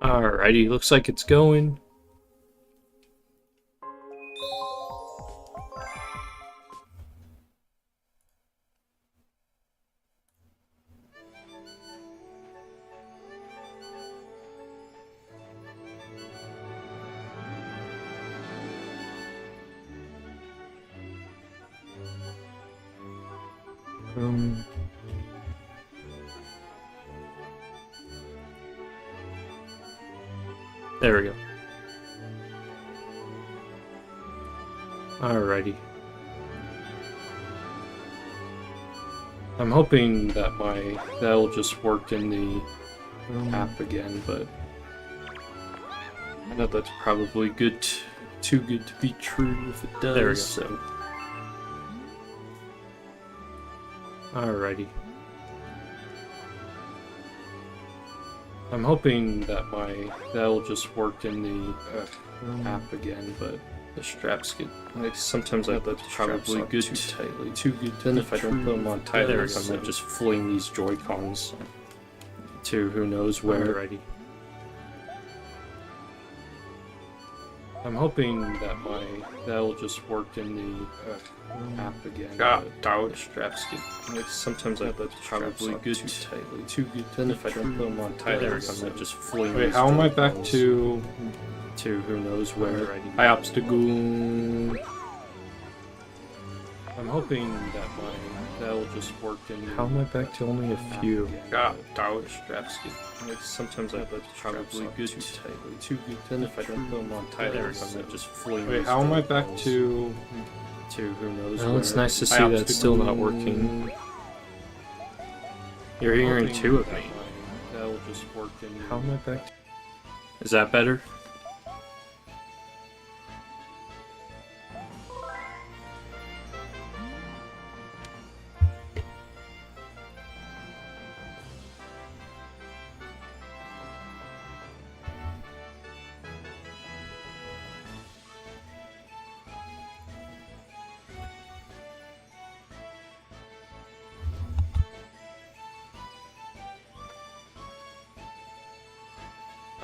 Alrighty, looks like it's going. There we go. Alrighty. I'm hoping that that'll just work in the app again, but I know that's probably too good to be true if it does. There we go. So. Alrighty. I'm hoping that that'll just work in the app again, but the straps get sometimes I let probably good too good. Then if I don't put them on tightly, I'm not just fling these Joy-Cons to who knows where. Alrighty. I'm hoping that that'll just work in the app again. The straps get sometimes I let probably good too good. Then if I don't put them on tightly, I'm not just fling. Wait, how am I back to who knows where? High obstacle. I'm hoping that that'll just work in. How am I back to only a few? Straps get sometimes I let probably good too good. Then if I don't put them on tightly, I'm not just fling. Wait, how am I back to who knows where? It's nice to see that it's still not working. You're hearing two of me. That'll just work in. How am I back to? Is that better?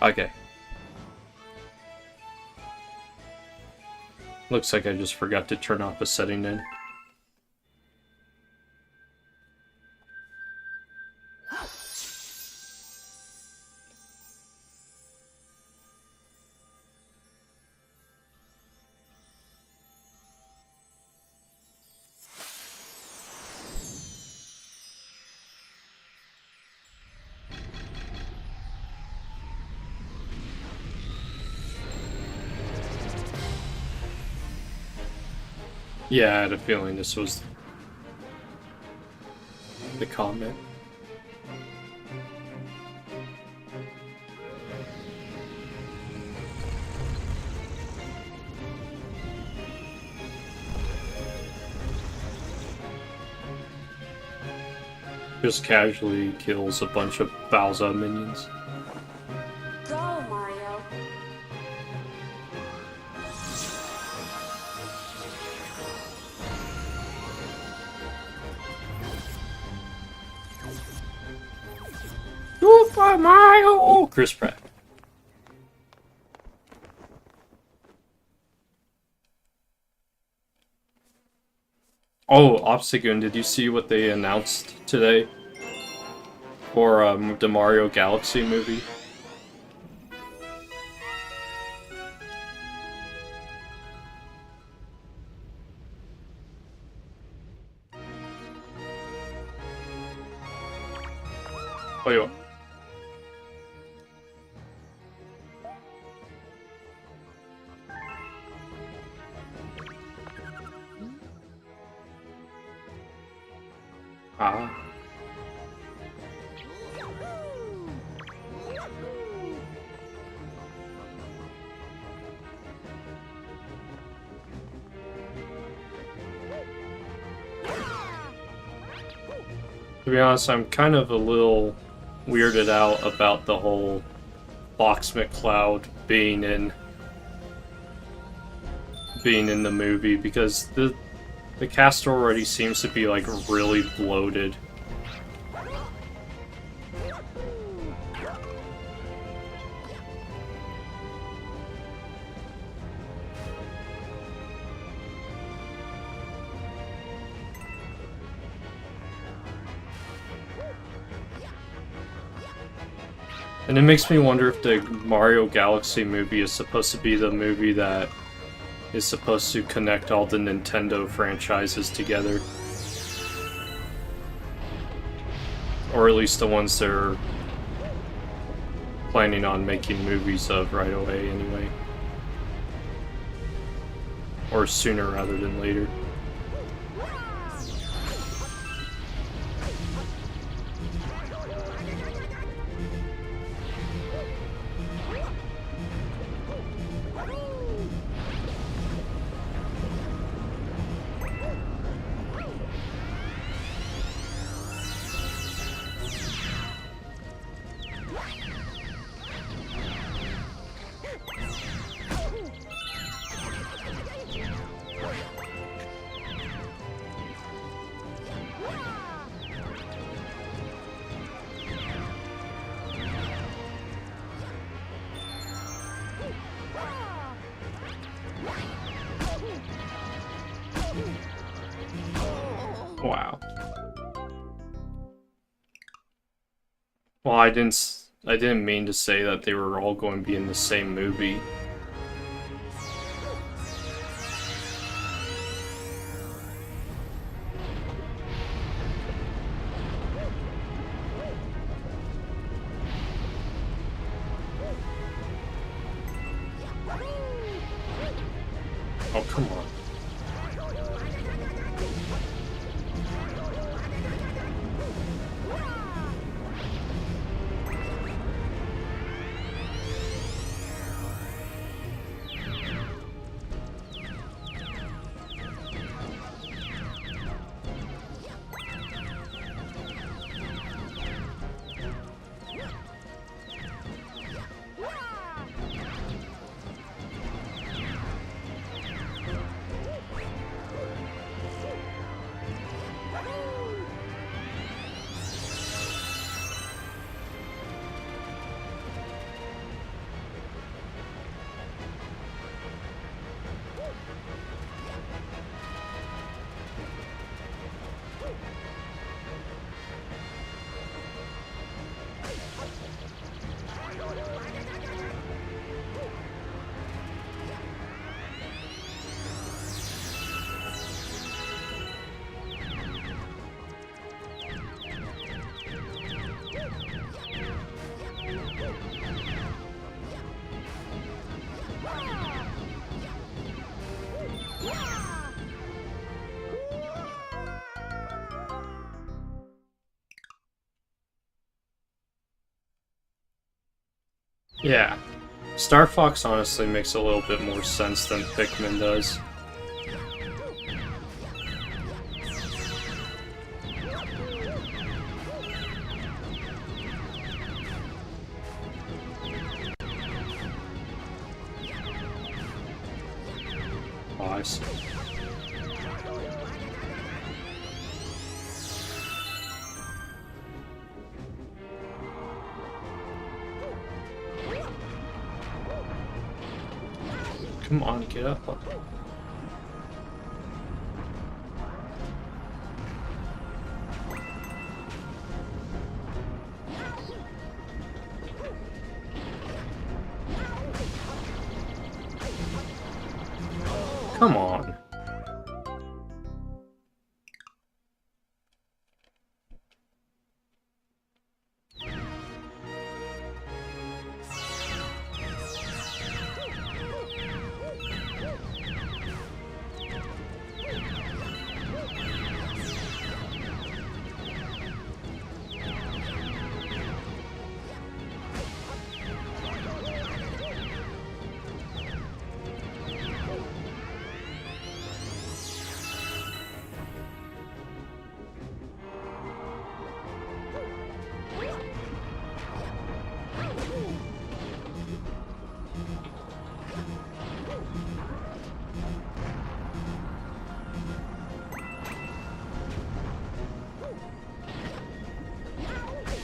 Okay. Looks like I just forgot to turn off a setting then. Yeah, I had a feeling this was the comment. Just casually kills a bunch of Bowser minions. Go, Mario. Super Mario! Chris Pratt. Oh, Obstagoon, did you see what they announced today? For the Mario Galaxy movie? Wait, what? Ah. To be honest, I'm kind of a little weirded out about the whole Box McCloud being in the movie, because the cast already seems to be like really bloated. And it makes me wonder if the Mario Galaxy movie is supposed to be the movie that is supposed to connect all the Nintendo franchises together. Or at least the ones they're planning on making movies of right away anyway. Or sooner rather than later. Wow. Well, I didn't mean to say that they were all going to be in the same movie. Oh, come on. Yeah. Star Fox honestly makes a little bit more sense than Pikmin does. Oh, I see. Come on, get up. Come on.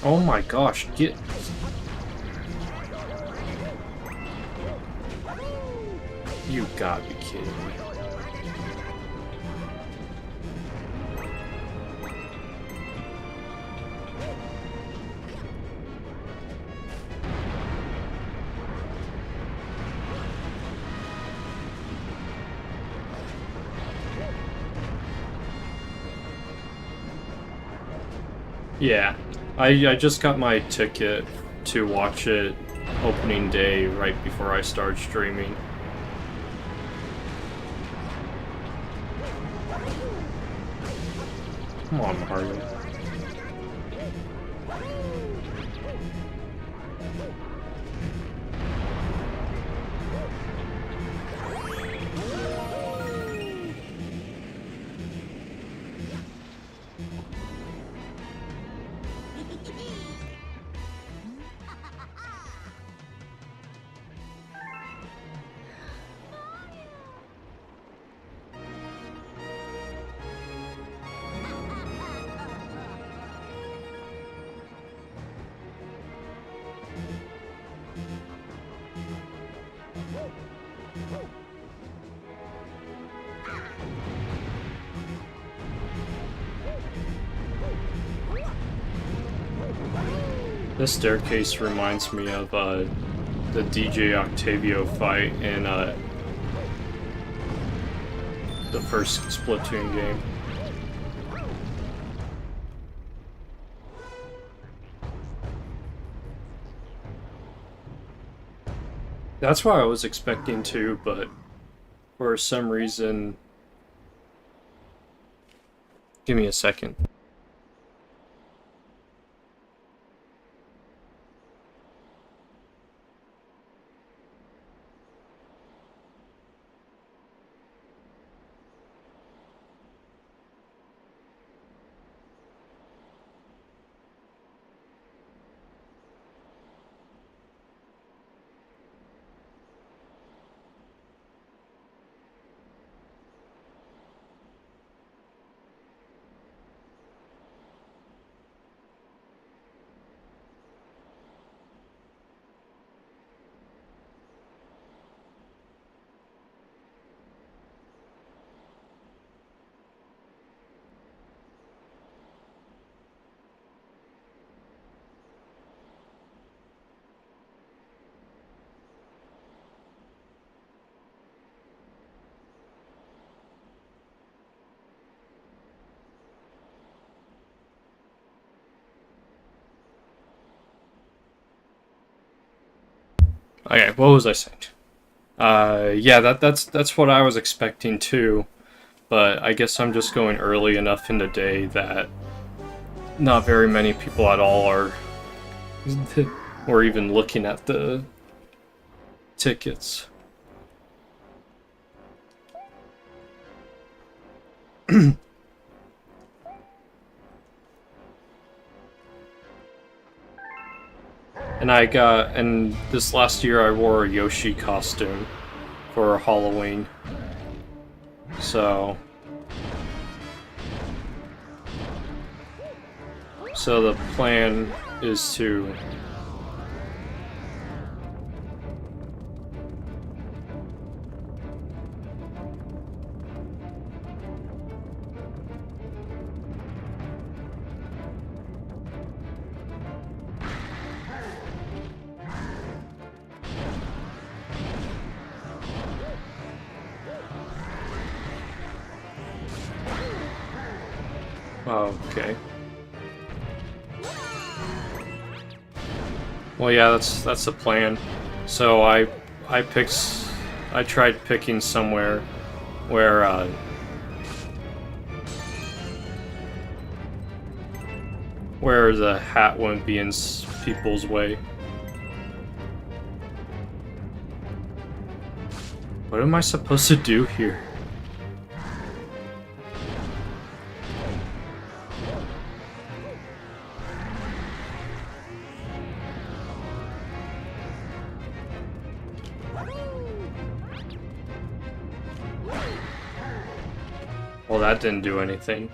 Oh my gosh, get... You gotta be kidding me. Yeah, I just got my ticket to watch it opening day right before I start streaming. Come on, Mario. This staircase reminds me of the DJ Octavio fight in the first Splatoon game. That's what I was expecting to, but for some reason... Give me a second. Okay, what was I saying? Yeah, that's what I was expecting too, but I guess I'm just going early enough in the day that not very many people at all are or even looking at the tickets. And this last year I wore a Yoshi costume for Halloween. So the plan is to okay. Well, yeah, that's the plan. So I tried picking somewhere where the hat wouldn't be in people's way. What am I supposed to do here? Well, that didn't do anything.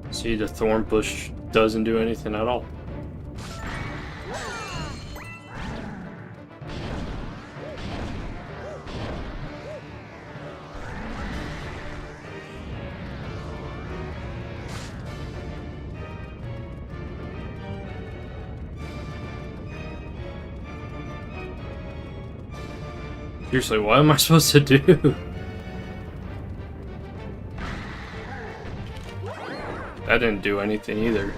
See, the thorn bush doesn't do anything at all. Seriously, what am I supposed to do? That didn't do anything either.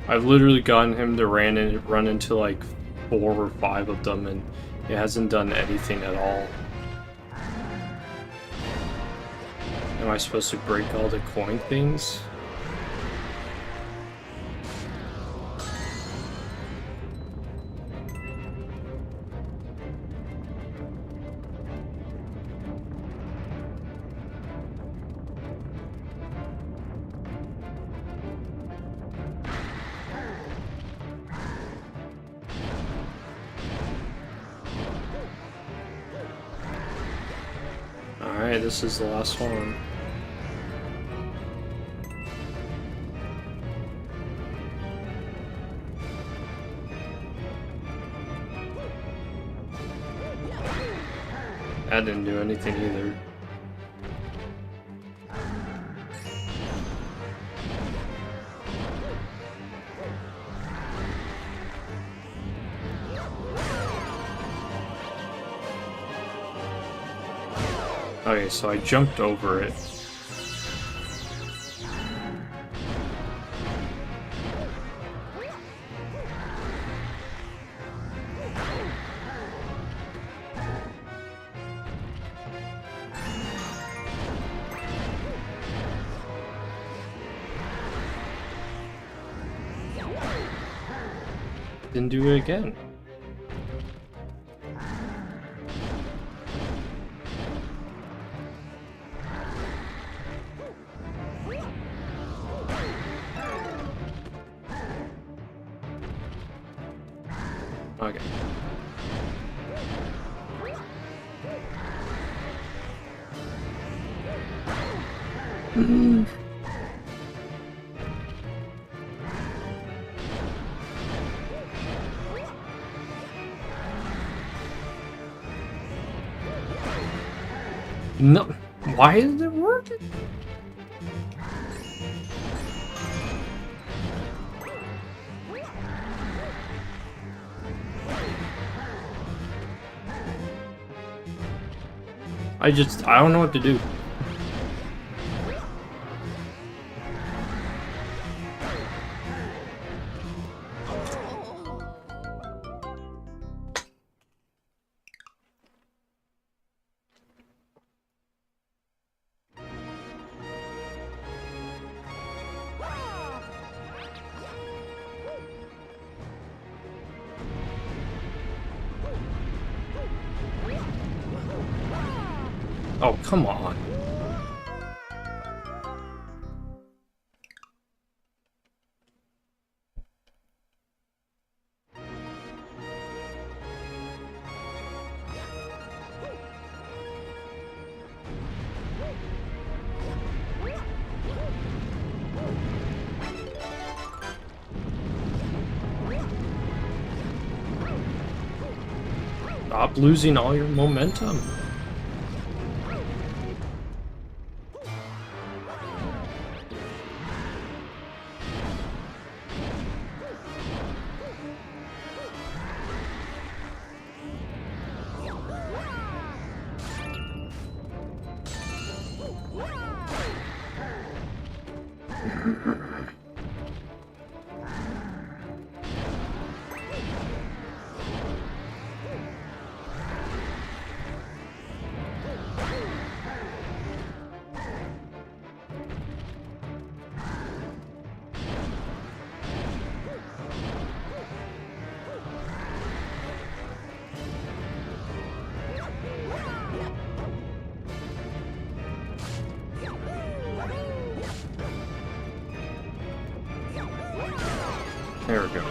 I've literally gotten him to run into like 4 or 5 of them, and it hasn't done anything at all. Am I supposed to break all the coin things? Alright, this is the last one. That didn't do anything either. Okay, so I jumped over it. Didn't do it again. Okay. No, why isn't it working? I don't know what to do. Oh, come on. Stop losing all your momentum. There we go.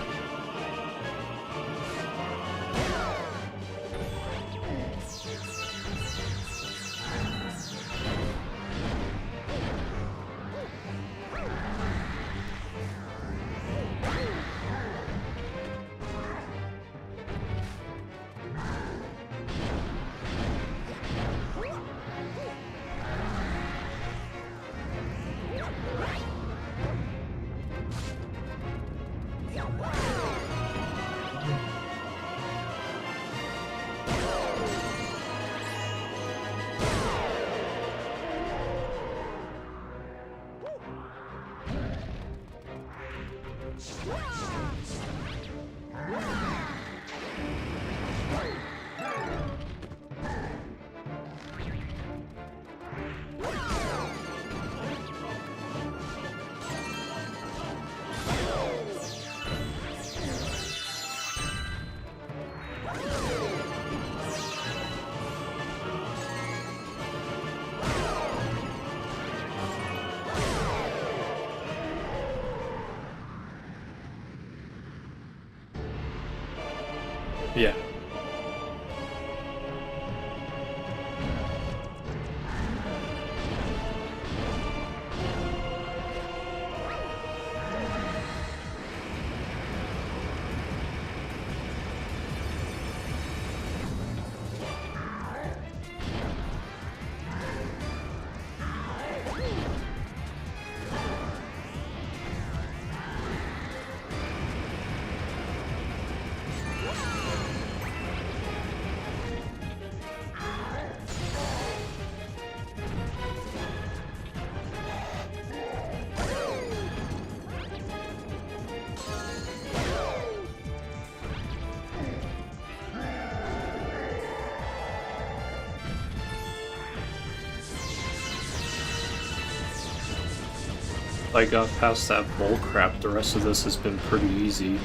Yeah. If I got past that bull crap, the rest of this has been pretty easy.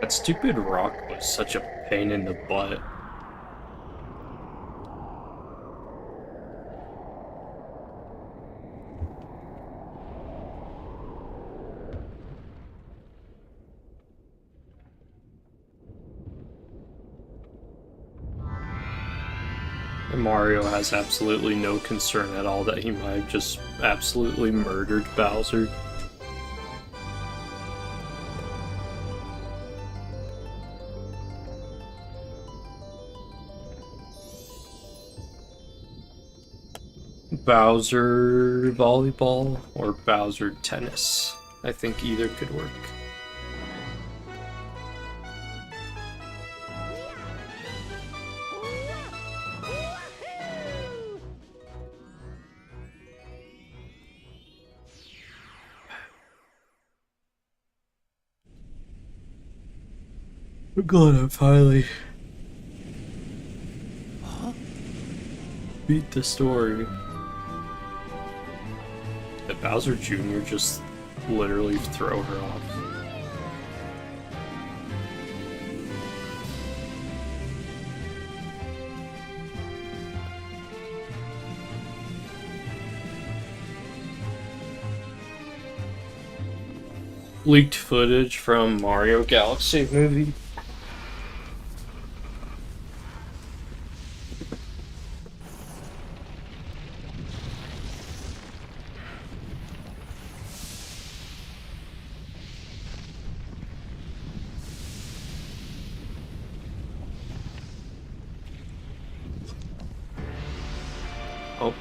That stupid rock was such a pain in the butt. And Mario has absolutely no concern at all that he might have just absolutely murdered Bowser. Bowser volleyball or Bowser tennis. I think either could work. I'm glad I finally beat the story. Did Bowser Jr. just literally throw her off? Leaked footage from Mario Galaxy movie. Oh.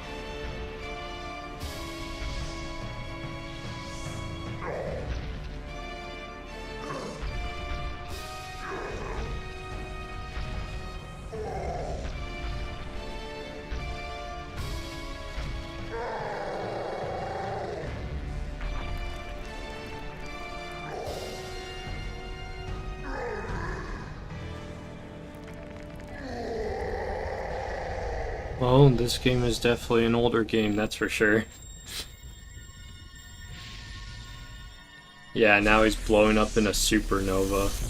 Well, this game is definitely an older game, that's for sure. Yeah, now he's blowing up in a supernova.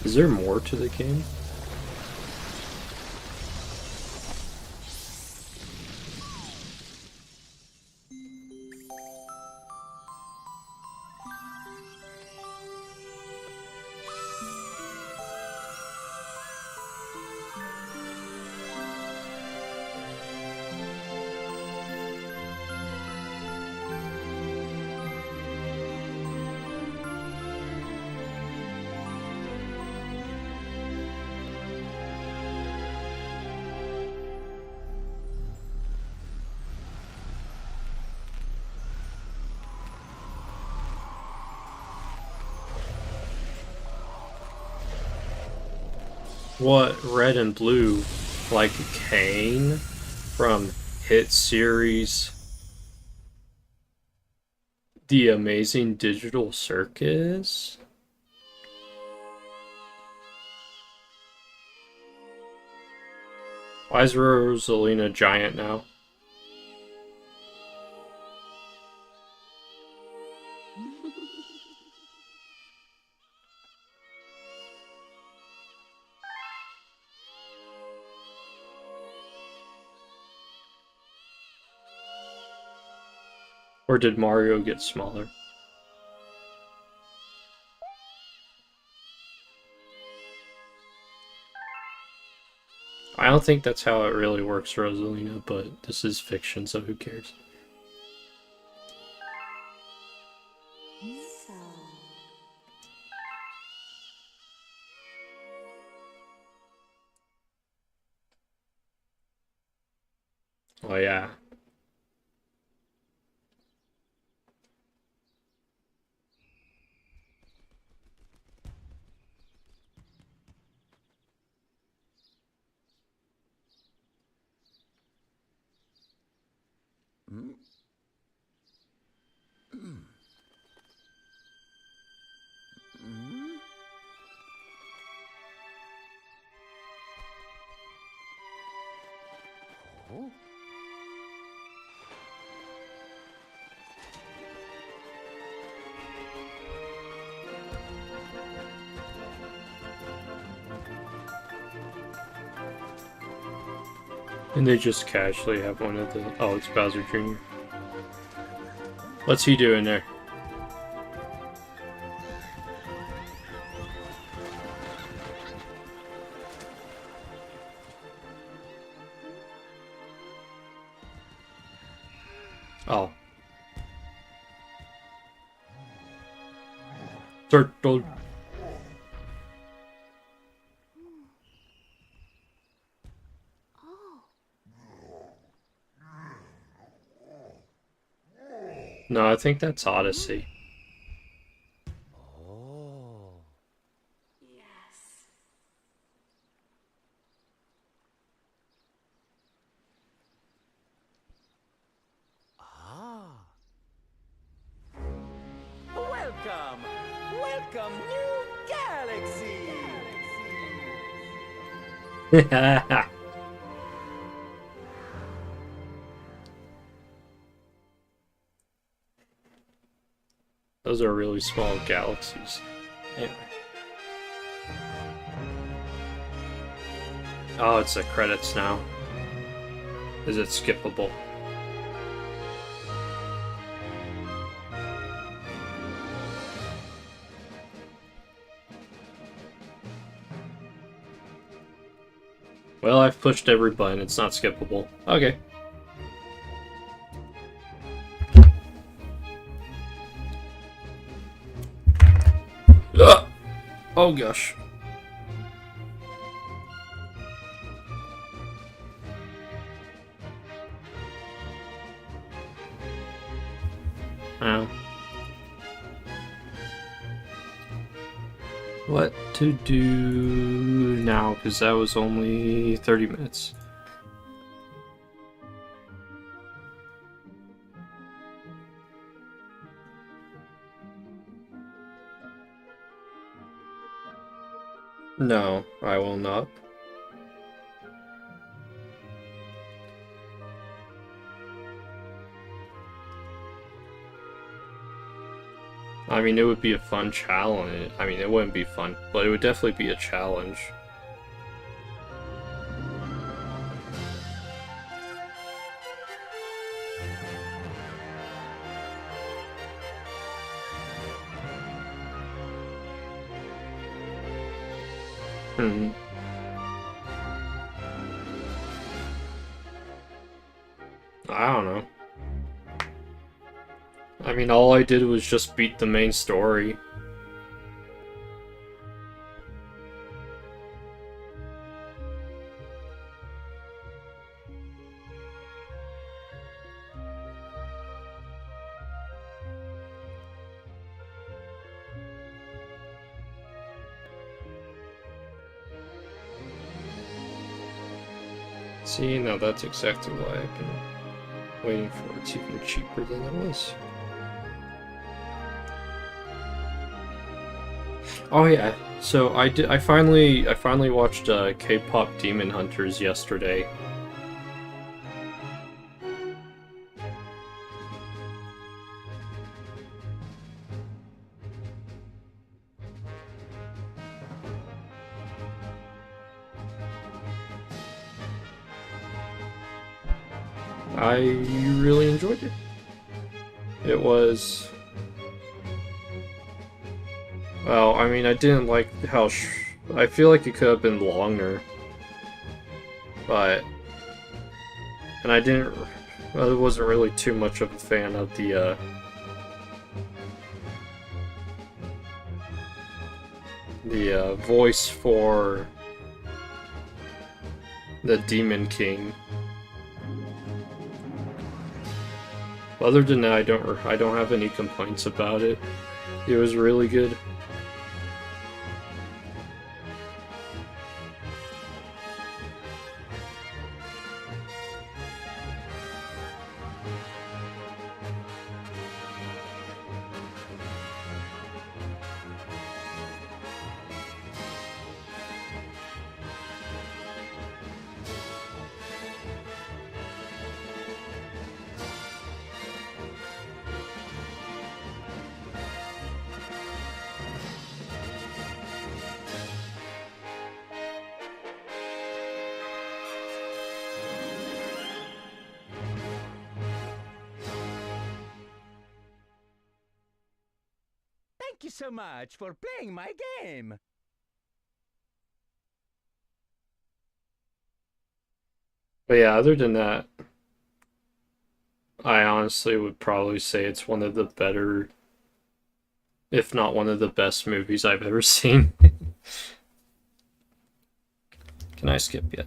Is there more to the game? What, red and blue, like Kane from hit series The Amazing Digital Circus? Why is Rosalina giant now? Or did Mario get smaller? I don't think that's how it really works, Rosalina, but this is fiction, so who cares? So, Oh yeah. And they just casually have one of the... Oh, it's Bowser Jr. What's he doing there? Oh. Turtle. oh, No, I think that's Odyssey. yes. Welcome! Welcome, new galaxy! Those are really small galaxies. Anyway. Oh, it's the credits now. Is it skippable? Well, I've pushed every button. It's not skippable. Okay. Ugh. Oh gosh. Wow. What to do now? Because that was only 30 minutes. No, I will not. I mean, it would be a fun challenge. I mean, it wouldn't be fun, but it would definitely be a challenge. Hmm. I don't know. I mean, all I did was just beat the main story. See, now that's exactly why I've been waiting for it. It's even cheaper than it was. Oh yeah, so I finally watched K-pop Demon Hunters yesterday. I really enjoyed it. It was... Well, I mean, I didn't like how I feel like it could have been longer. But... And I didn't... I wasn't really too much of a fan of the voice for the Demon King. Other than that, I don't have any complaints about it. It was really good. Thank you so much for playing my game. But yeah, other than that, I honestly would probably say it's one of the better, if not one of the best movies I've ever seen. Can I skip yet?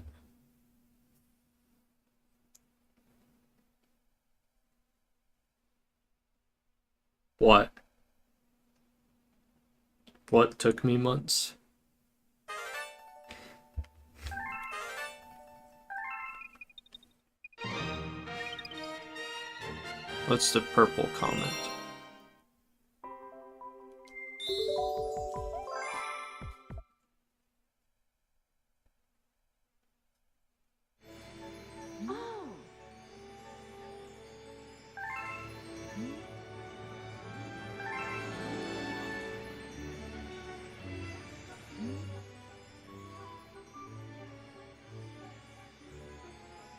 What? What took me months? What's the purple comment? Oh.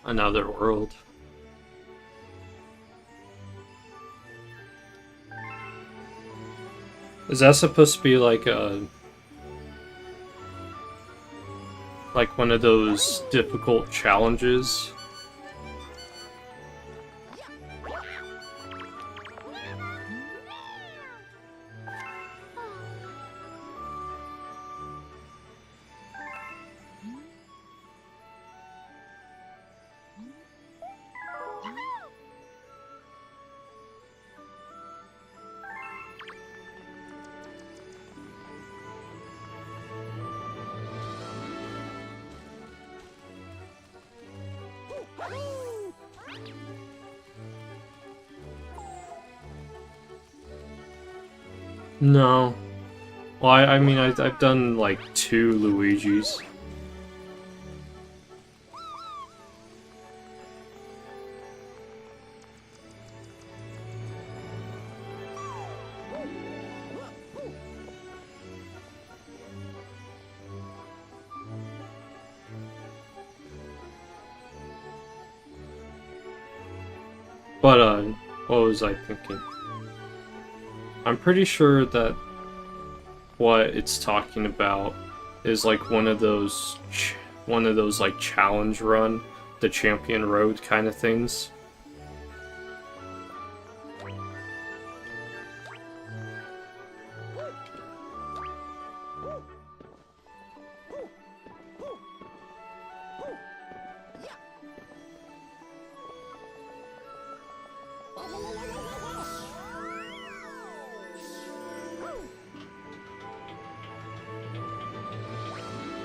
Another world. Is that supposed to be like one of those difficult challenges? No. Well, I mean, I've done like 2 Luigis. But, what was I thinking? I'm pretty sure that what it's talking about is like one of those like challenge run, the champion road kind of things.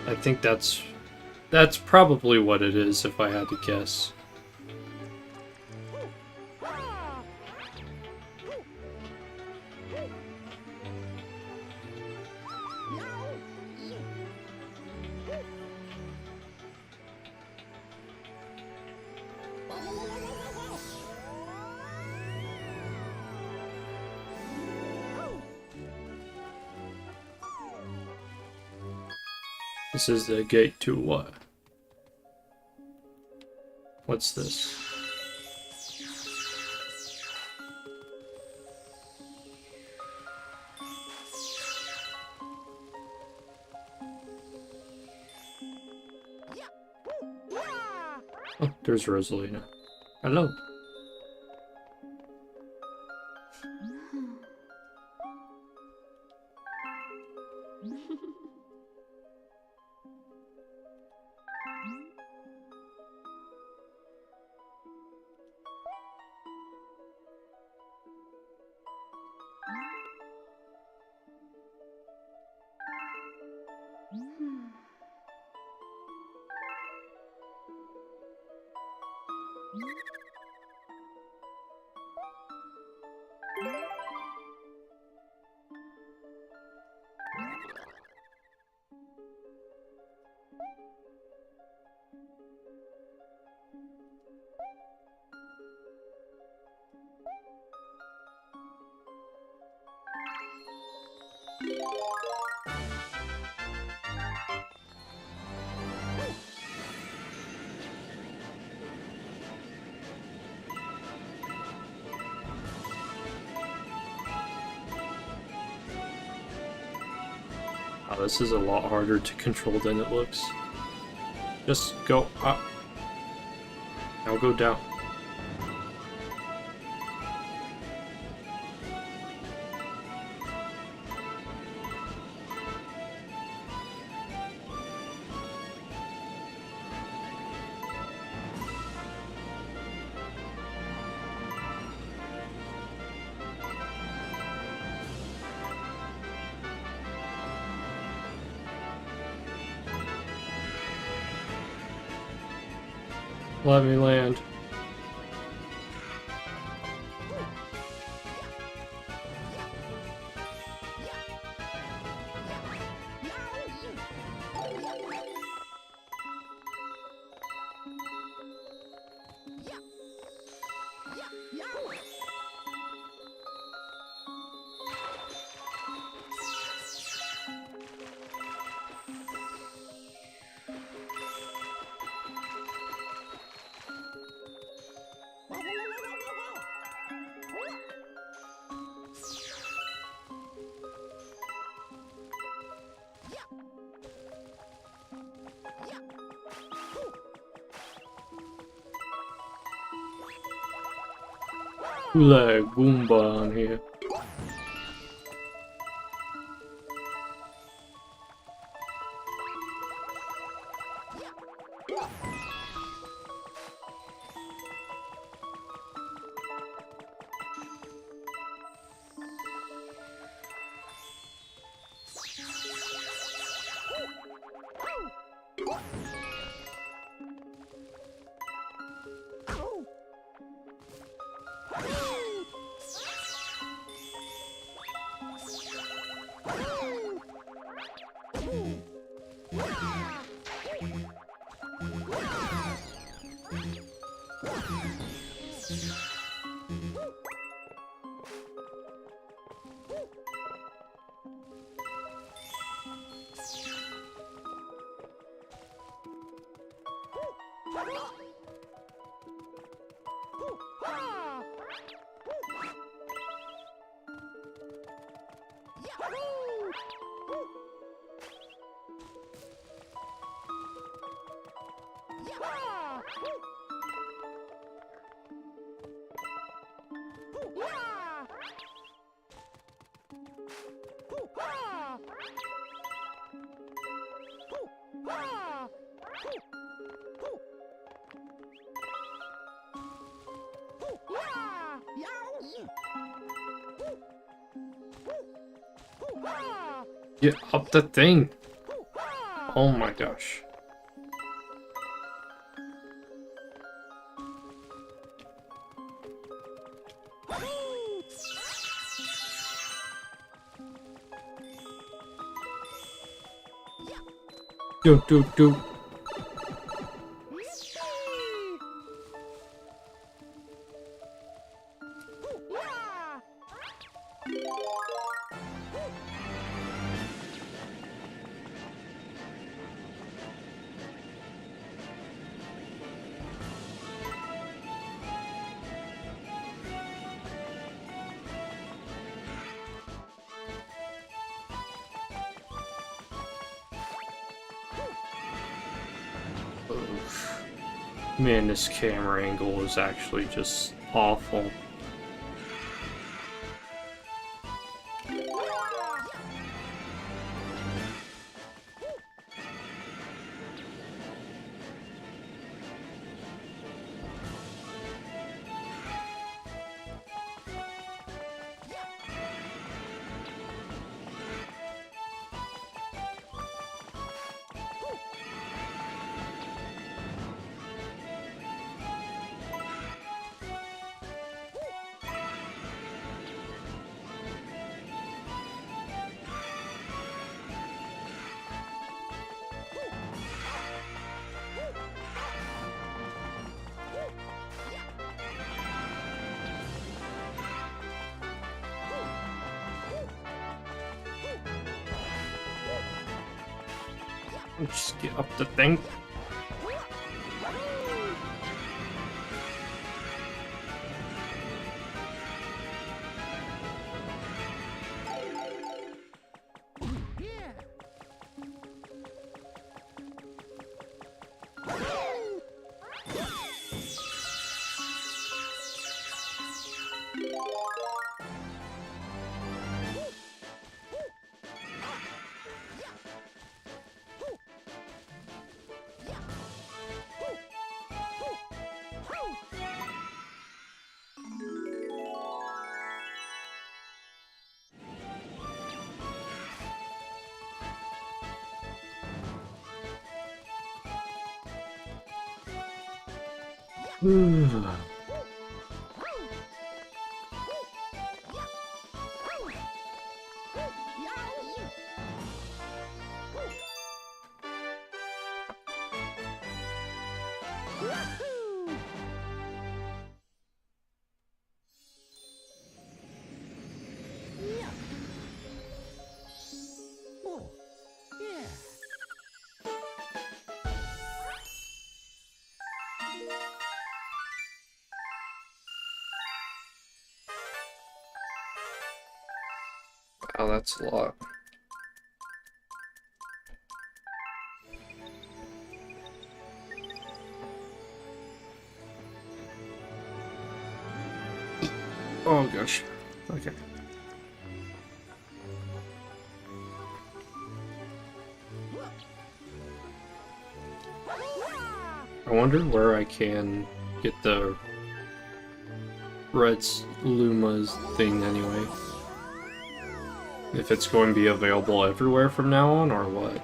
I think that's probably what it is if I had to guess. This is the gate to what? What's this? Oh, there's Rosalina. Hello. Oh, this is a lot harder to control than it looks. Just go up. Now go down. Let me land. Hula Goomba on here. Get up the thing! Oh my gosh. Do. Man, this camera angle is actually just awful. Just get up the thing. Wow, that's a lot. Oh gosh. Okay. I wonder where I can get the Red Luma's thing anyway. If it's going to be available everywhere from now on, or what?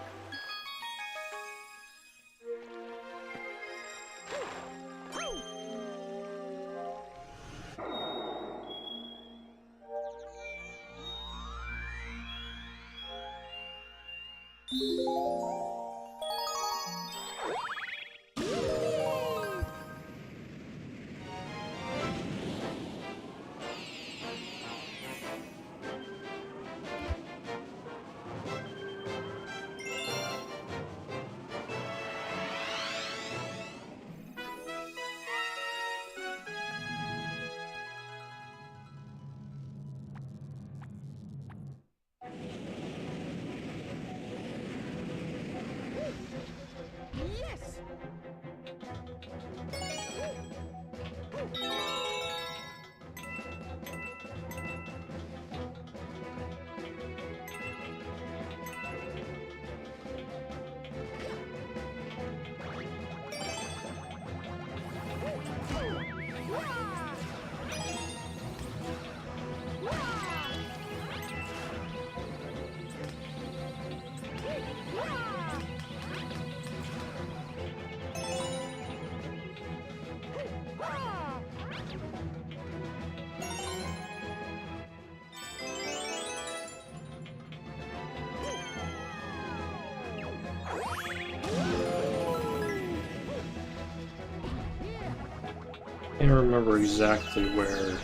Can't remember exactly where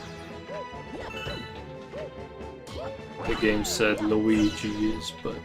the game said Luigi is, but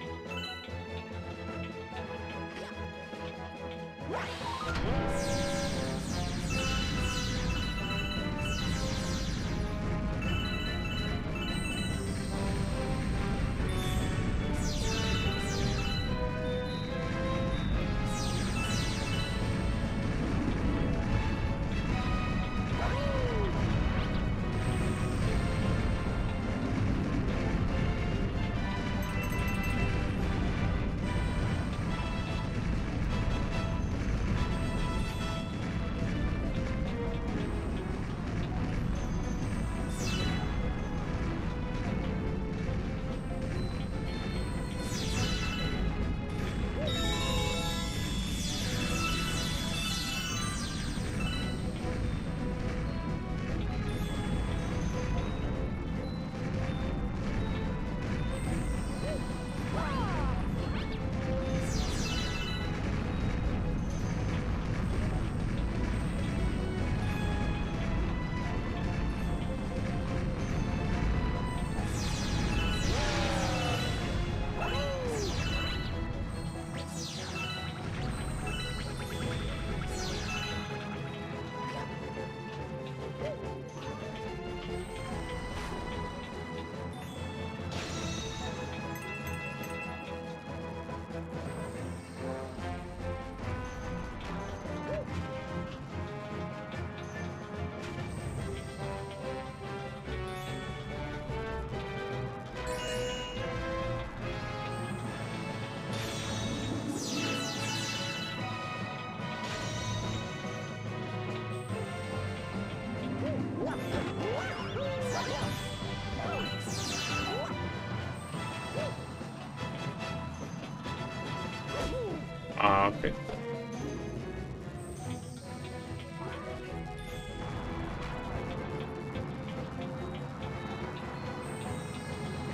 okay.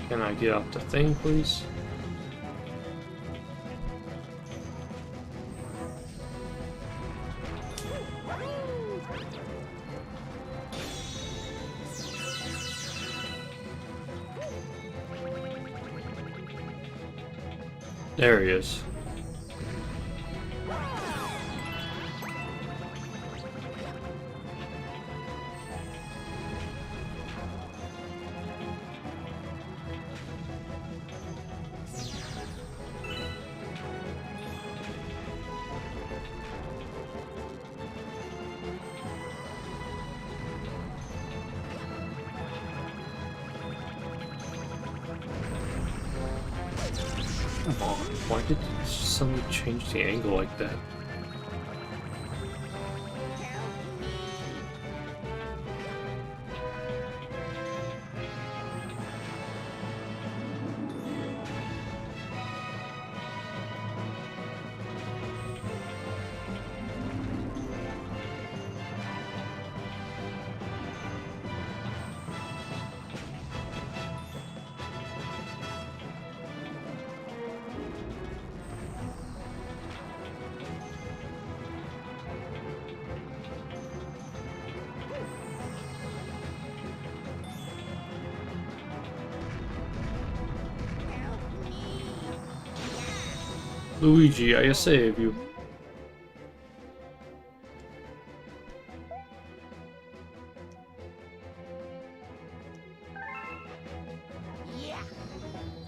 Can I get off the thing, please? There he is. Come on, why did it suddenly change the angle like that? Luigi, I save you.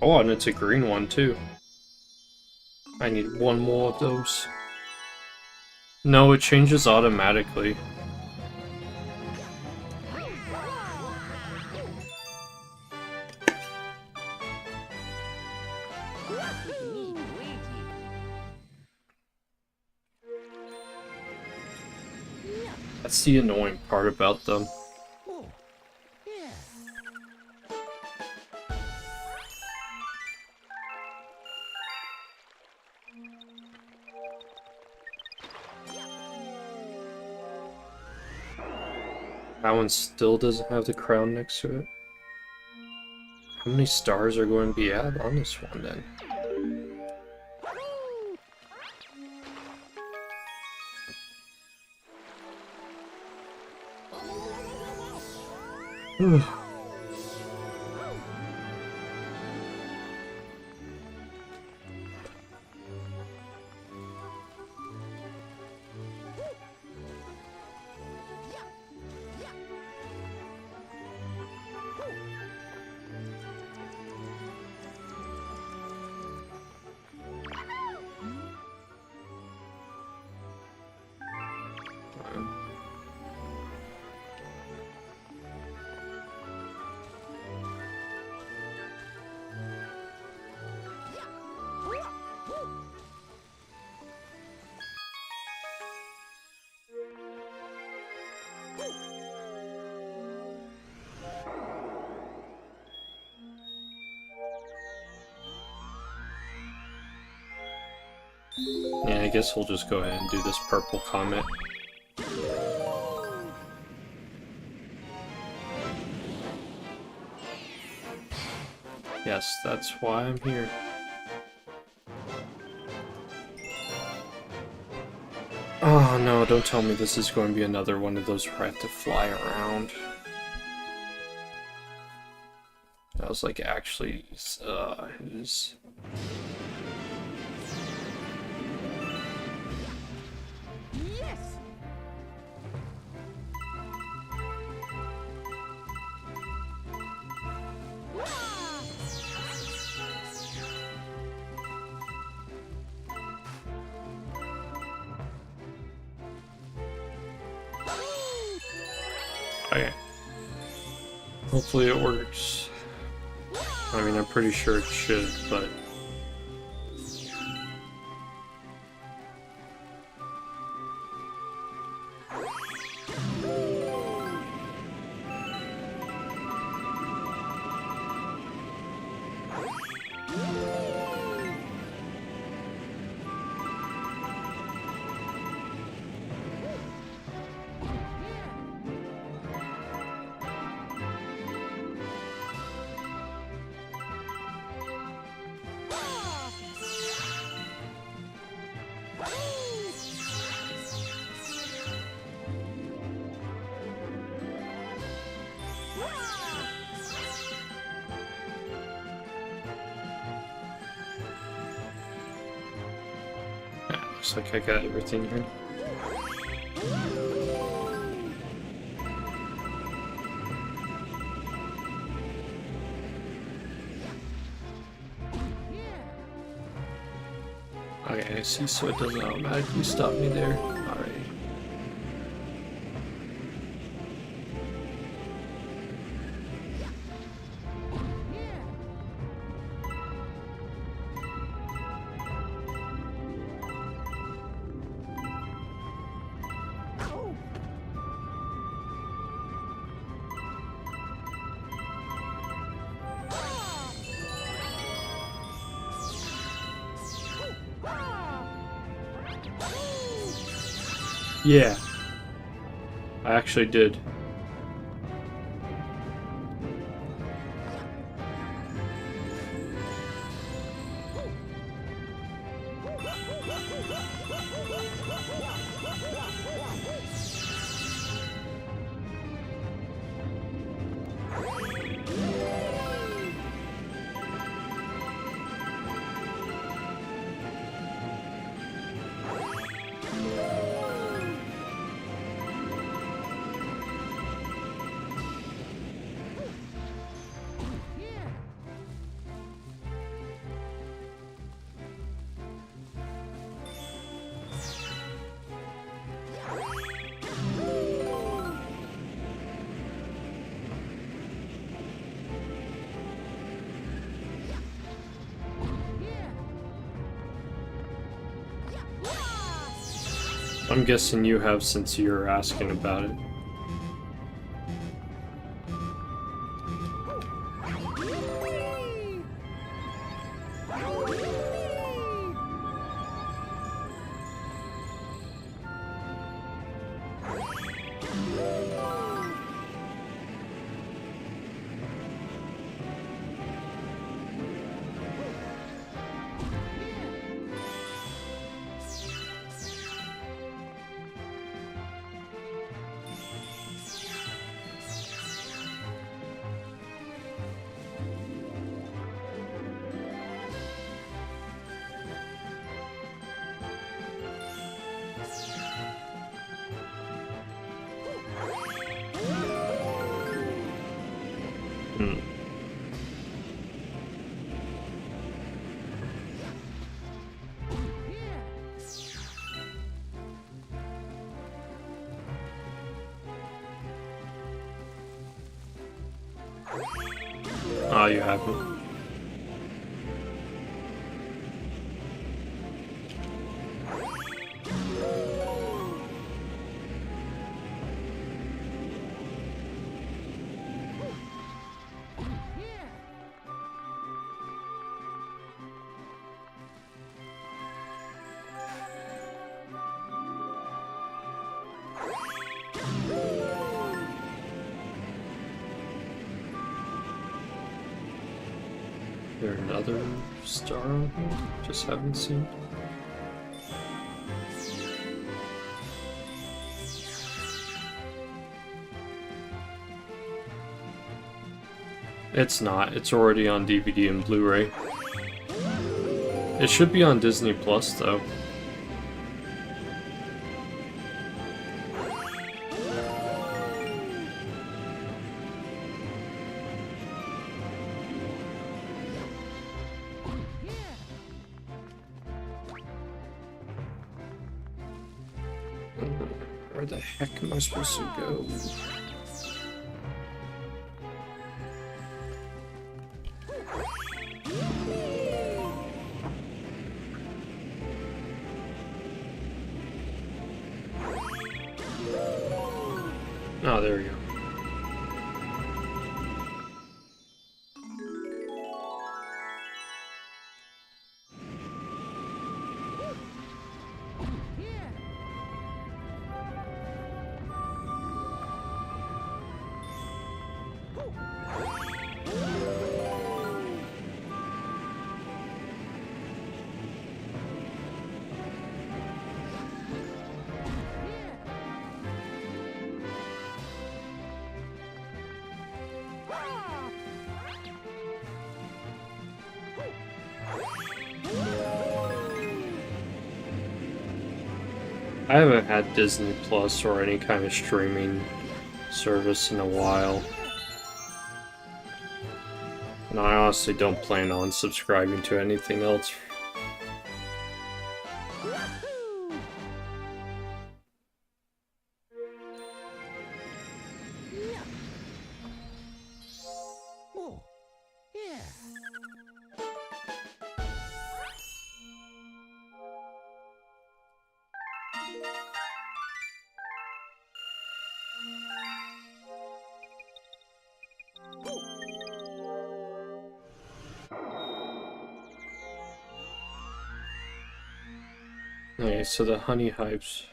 Oh, and it's a green one too. I need one more of those. No, it changes automatically. That's the annoying part about them. That one still doesn't have the crown next to it. How many stars are going to be added on this one then? Yeah, I guess we'll just go ahead and do this purple comet. Yes, that's why I'm here. Oh no, don't tell me this is going to be another one of those where I have to fly around. I was like, actually, it is... Yes. Okay. Hopefully it works. I mean, I'm pretty sure it should, but... Looks like I got everything here. Okay, I see, so it doesn't automatically stop me there. Alright. Yeah. I actually did. I'm guessing you have since you were asking about it. Hmm. Ah, you haven't. Is there another star on here? Just haven't seen. It's not. It's already on DVD and Blu-ray. It should be on Disney Plus though. Where the heck am I supposed to go? Oh, there we go. I haven't had Disney Plus or any kind of streaming service in a while. And I honestly don't plan on subscribing to anything else. Oh, yeah. Okay, so the honey hives.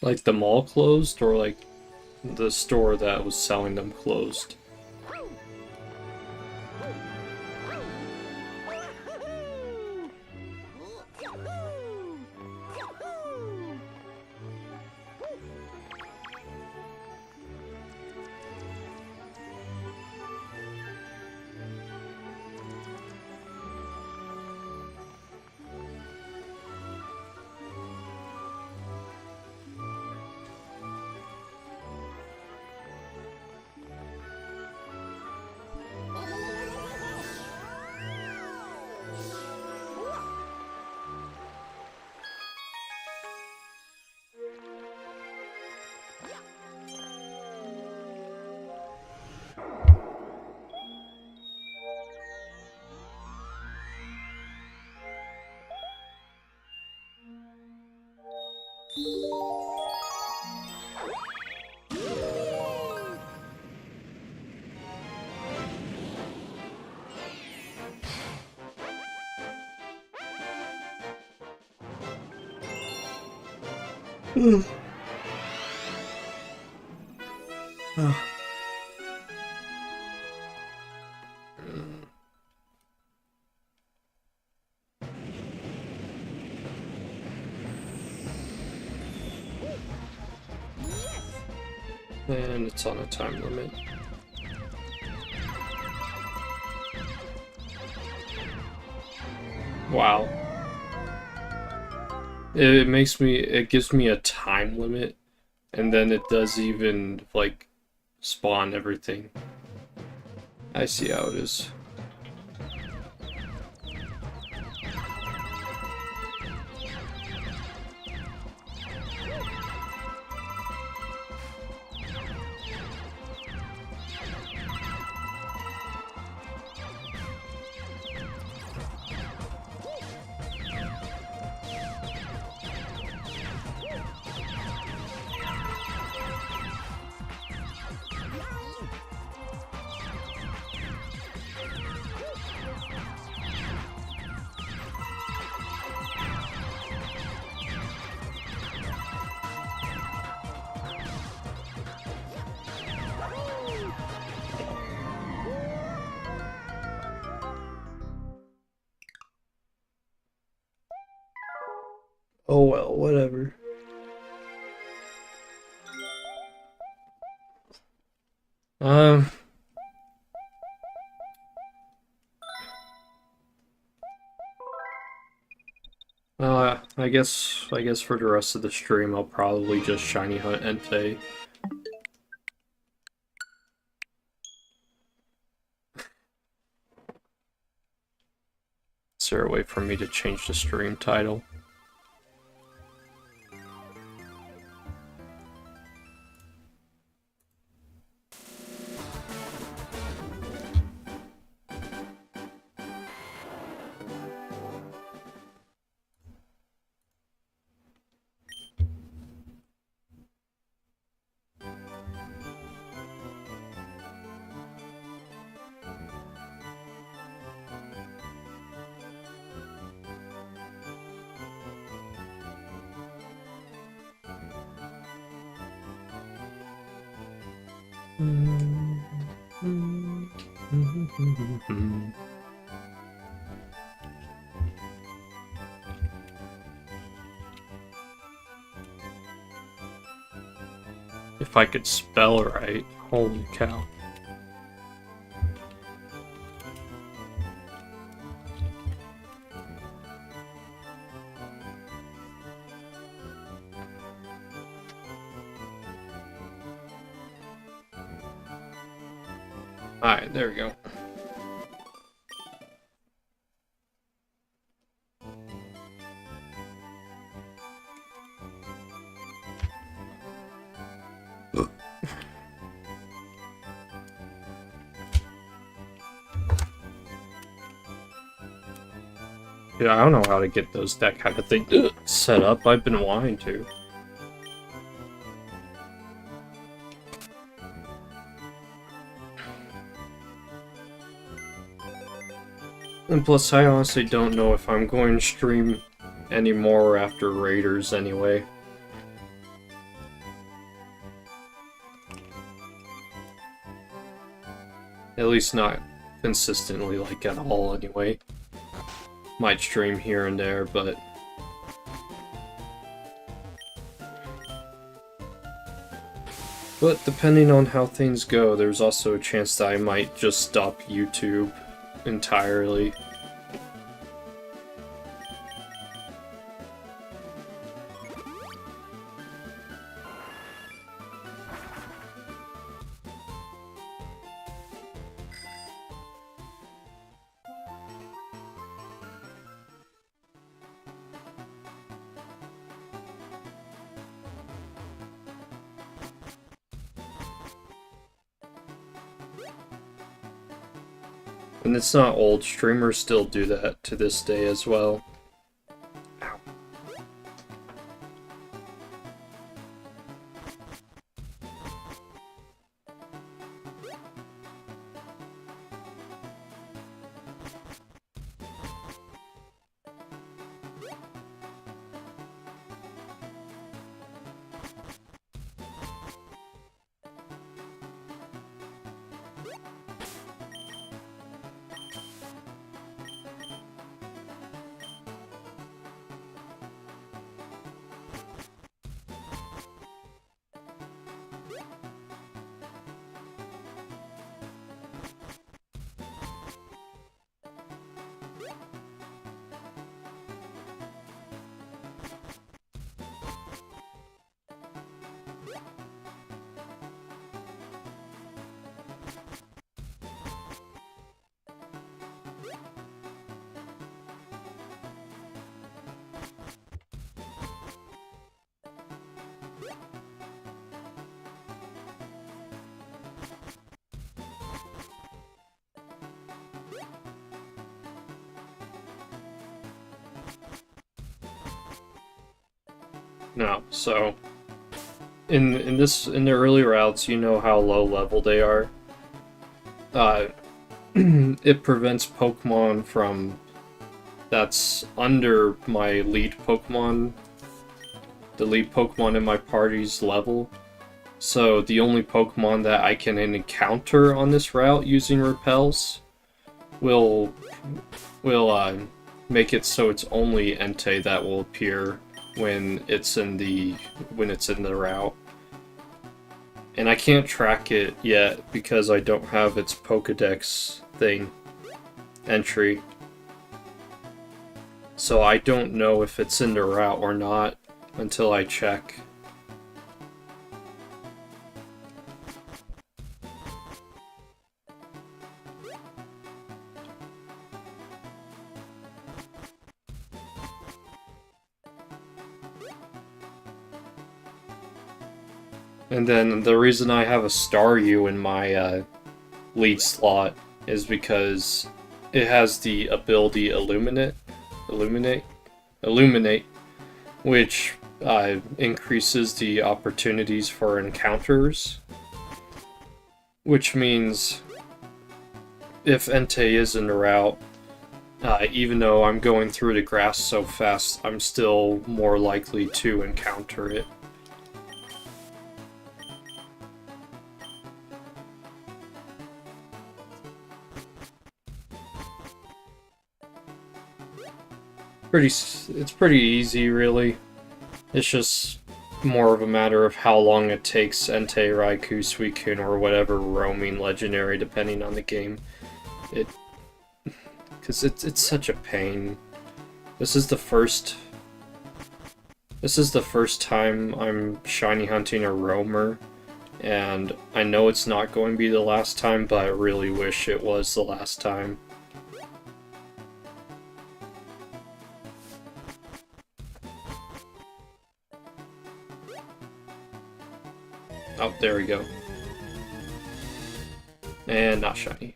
Like the mall closed, or like the store that was selling them closed? And it's on a time limit. Wow. it gives me a time limit, and then it does even, like, spawn everything. I see how it is. Oh well, whatever. Um, I guess for the rest of the stream, I'll probably just shiny hunt Entei. Is there a way for me to change the stream title? If I could spell right, holy cow. Alright, there we go. Yeah, I don't know how to get that kind of thing set up. I've been wanting to. And plus, I honestly don't know if I'm going to stream anymore after Raiders anyway. At least not consistently, like, at all anyway. Might stream here and there, but... But depending on how things go, there's also a chance that I might just stop YouTube entirely. And it's not old, streamers still do that to this day as well. Ow. No, so in the early routes, you know how low level they are. It prevents Pokemon from that's under my lead Pokemon, the lead Pokemon in my party's level. So the only Pokemon that I can encounter on this route using repels will make it so it's only Entei that will appear when it's in the route. And I can't track it yet because I don't have its Pokedex thing entry. So I don't know if it's in the route or not until I check. And then the reason I have a Staryu in my lead slot is because it has the ability Illuminate, which increases the opportunities for encounters. Which means if Entei is in the route, even though I'm going through the grass so fast, I'm still more likely to encounter it. It's pretty easy, really. It's just more of a matter of how long it takes Entei, Raikou, Suicune, or whatever roaming legendary, depending on the game. Because it's such a pain. This is the first time I'm shiny hunting a roamer, and I know it's not going to be the last time, but I really wish it was the last time. Oh, there we go. And not shiny.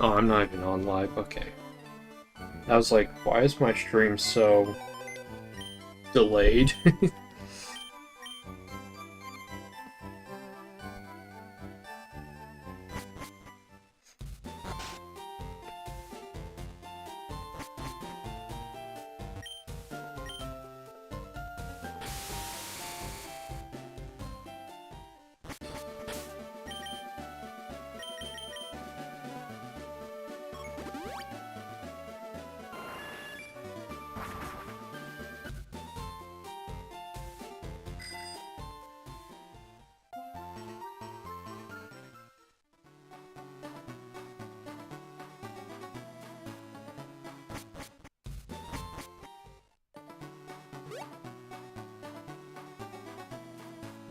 Oh, I'm not even on live, okay. I was like, why is my stream so delayed?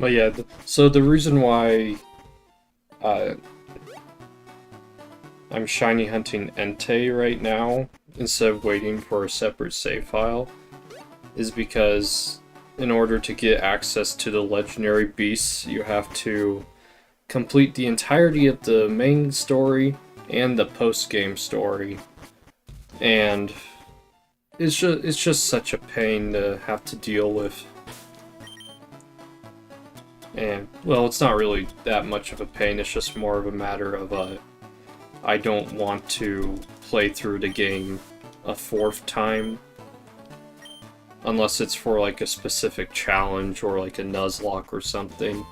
But yeah, so the reason why I'm shiny hunting Entei right now, instead of waiting for a separate save file, is because in order to get access to the legendary beasts, you have to complete the entirety of the main story and the post-game story. And it's just such a pain to have to deal with. And, well, it's not really that much of a pain, it's just more of a matter of, I don't want to play through the game a fourth time. Unless it's for, like, a specific challenge or, like, a Nuzlocke or something.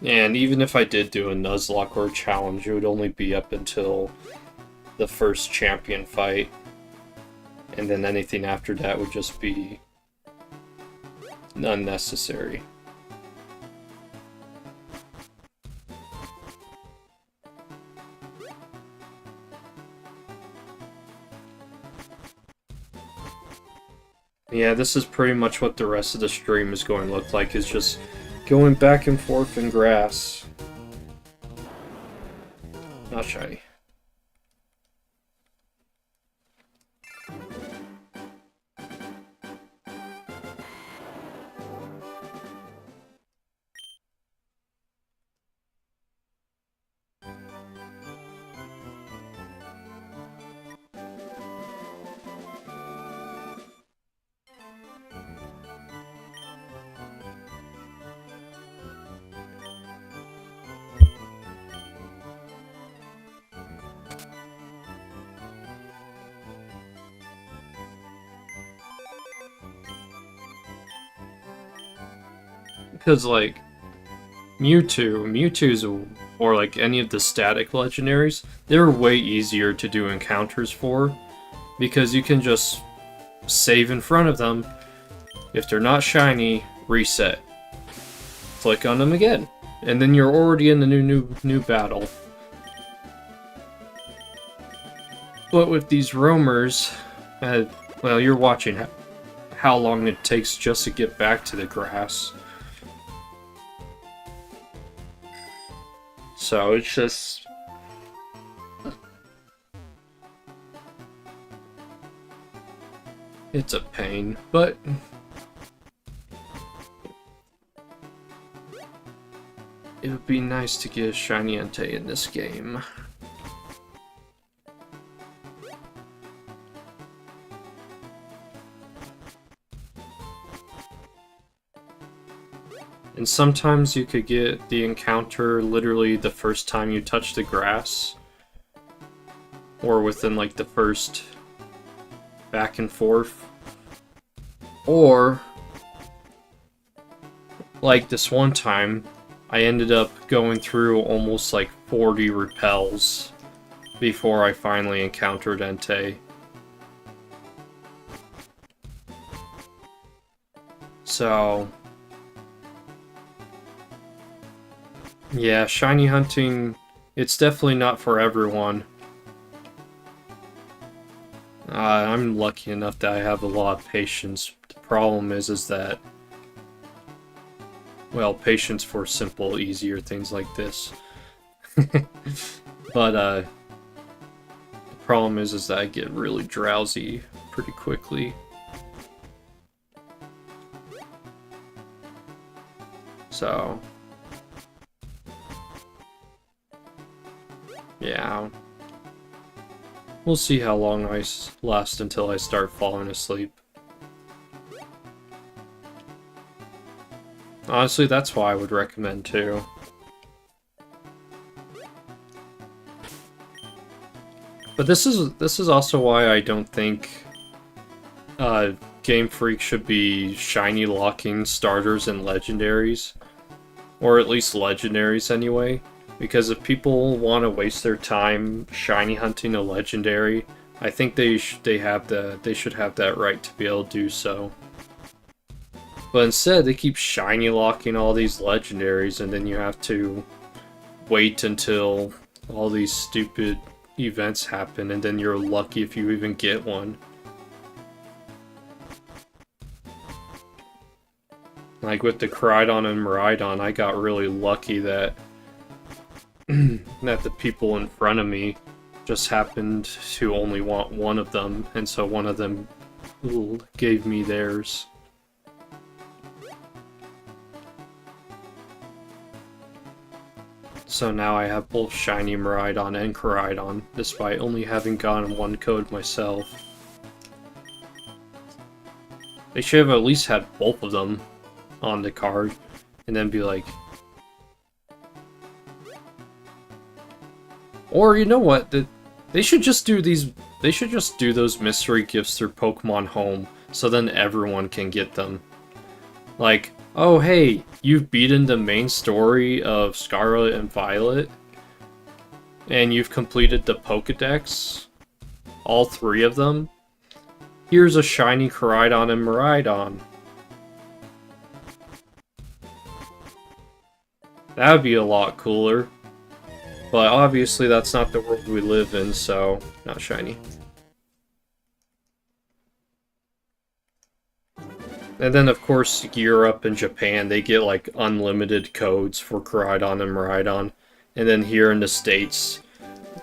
And even if I did do a Nuzlocke or a challenge, it would only be up until the first champion fight. And then anything after that would just be unnecessary. Yeah, this is pretty much what the rest of the stream is going to look like, is just Going back and forth in grass. Not shiny. Because, like, Mewtwo's, or like any of the static legendaries, they're way easier to do encounters for, because you can just save in front of them. If they're not shiny, reset. Click on them again, and then you're already in the new battle. But with these roamers, well, you're watching how long it takes just to get back to the grass. So it's just... it's a pain, but... it would be nice to get a shiny Entei in this game. And sometimes you could get the encounter literally the first time you touch the grass. Or within like the first back and forth. Or, like this one time, I ended up going through almost like 40 repels before I finally encountered Entei. So... yeah, shiny hunting, it's definitely not for everyone. I'm lucky enough that I have a lot of patience. The problem is that... well, patience for simple, easier things like this. But, the problem is that I get really drowsy pretty quickly. So... yeah. We'll see how long I last until I start falling asleep. Honestly, that's why I would recommend too. But this is also why I don't think Game Freak should be shiny locking starters and legendaries, or at least legendaries anyway. Because if people want to waste their time shiny hunting a legendary, I think they should have that right to be able to do so. But instead, they keep shiny locking all these legendaries, and then you have to wait until all these stupid events happen, and then you're lucky if you even get one. Like with the Koraidon and Miraidon, I got really lucky that that the people in front of me just happened to only want one of them, and so one of them gave me theirs. So now I have both shiny Miraidon and Koraidon, despite only having gotten one code myself. They should have at least had both of them on the card, and then be like... or, you know what, they should just do these... they should just do those mystery gifts through Pokemon Home, so then everyone can get them. Like, oh hey, you've beaten the main story of Scarlet and Violet, and you've completed the Pokedex, all 3 of them. Here's a shiny Koraidon and Miraidon. That would be a lot cooler. But obviously that's not the world we live in, so not shiny. And then, of course, Europe and Japan, they get, like, unlimited codes for Koraidon and Miraidon. And then here in the States,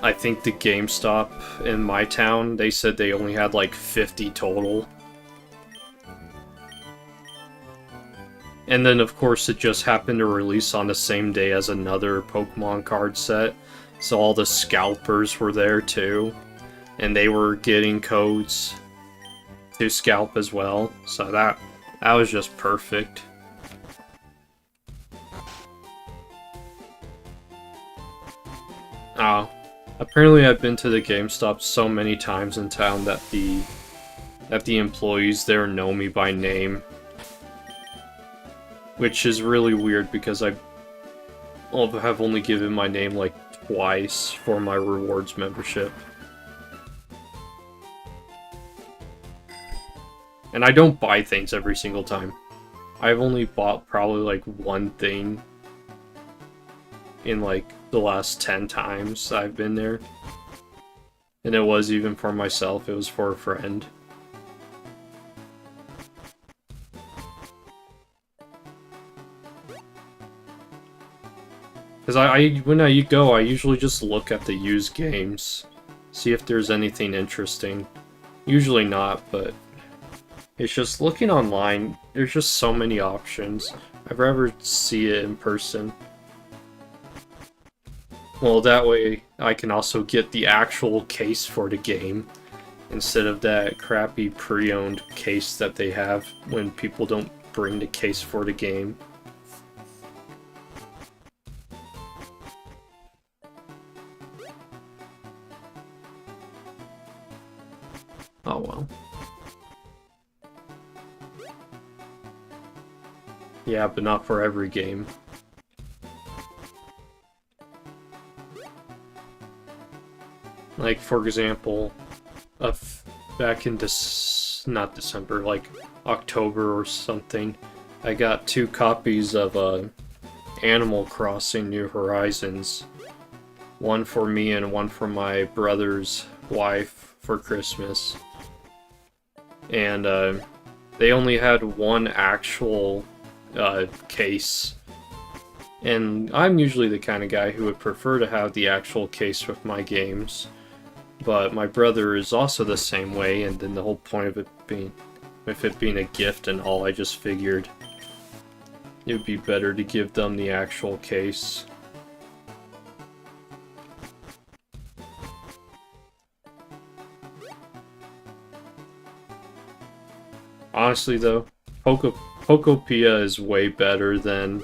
I think the GameStop in my town, they said they only had, like, 50 total. And then, of course, it just happened to release on the same day as another Pokemon card set. So all the scalpers were there, too. And they were getting codes to scalp as well. So that was just perfect. Oh. Apparently I've been to the GameStop so many times in town that the employees there know me by name. Which is really weird because I have only given my name like twice for my rewards membership. And I don't buy things every single time. I've only bought probably like one thing in like the last 10 times I've been there. And it was even for myself, it was for a friend. Because when I go, I usually just look at the used games. See if there's anything interesting. Usually not, but it's just looking online, there's just so many options. I'd rather see it in person. Well, that way I can also get the actual case for the game instead of that crappy pre-owned case that they have when people don't bring the case for the game. Oh well. Yeah, but not for every game. Like, for example, back in not December, like October or something, I got 2 copies of Animal Crossing New Horizons. One for me and one for my brother's wife for Christmas. And they only had one actual case. And I'm usually the kind of guy who would prefer to have the actual case with my games. But my brother is also the same way, and then the whole point of it being a gift and all, I just figured it would be better to give them the actual case. Honestly though, Pokopia is way better than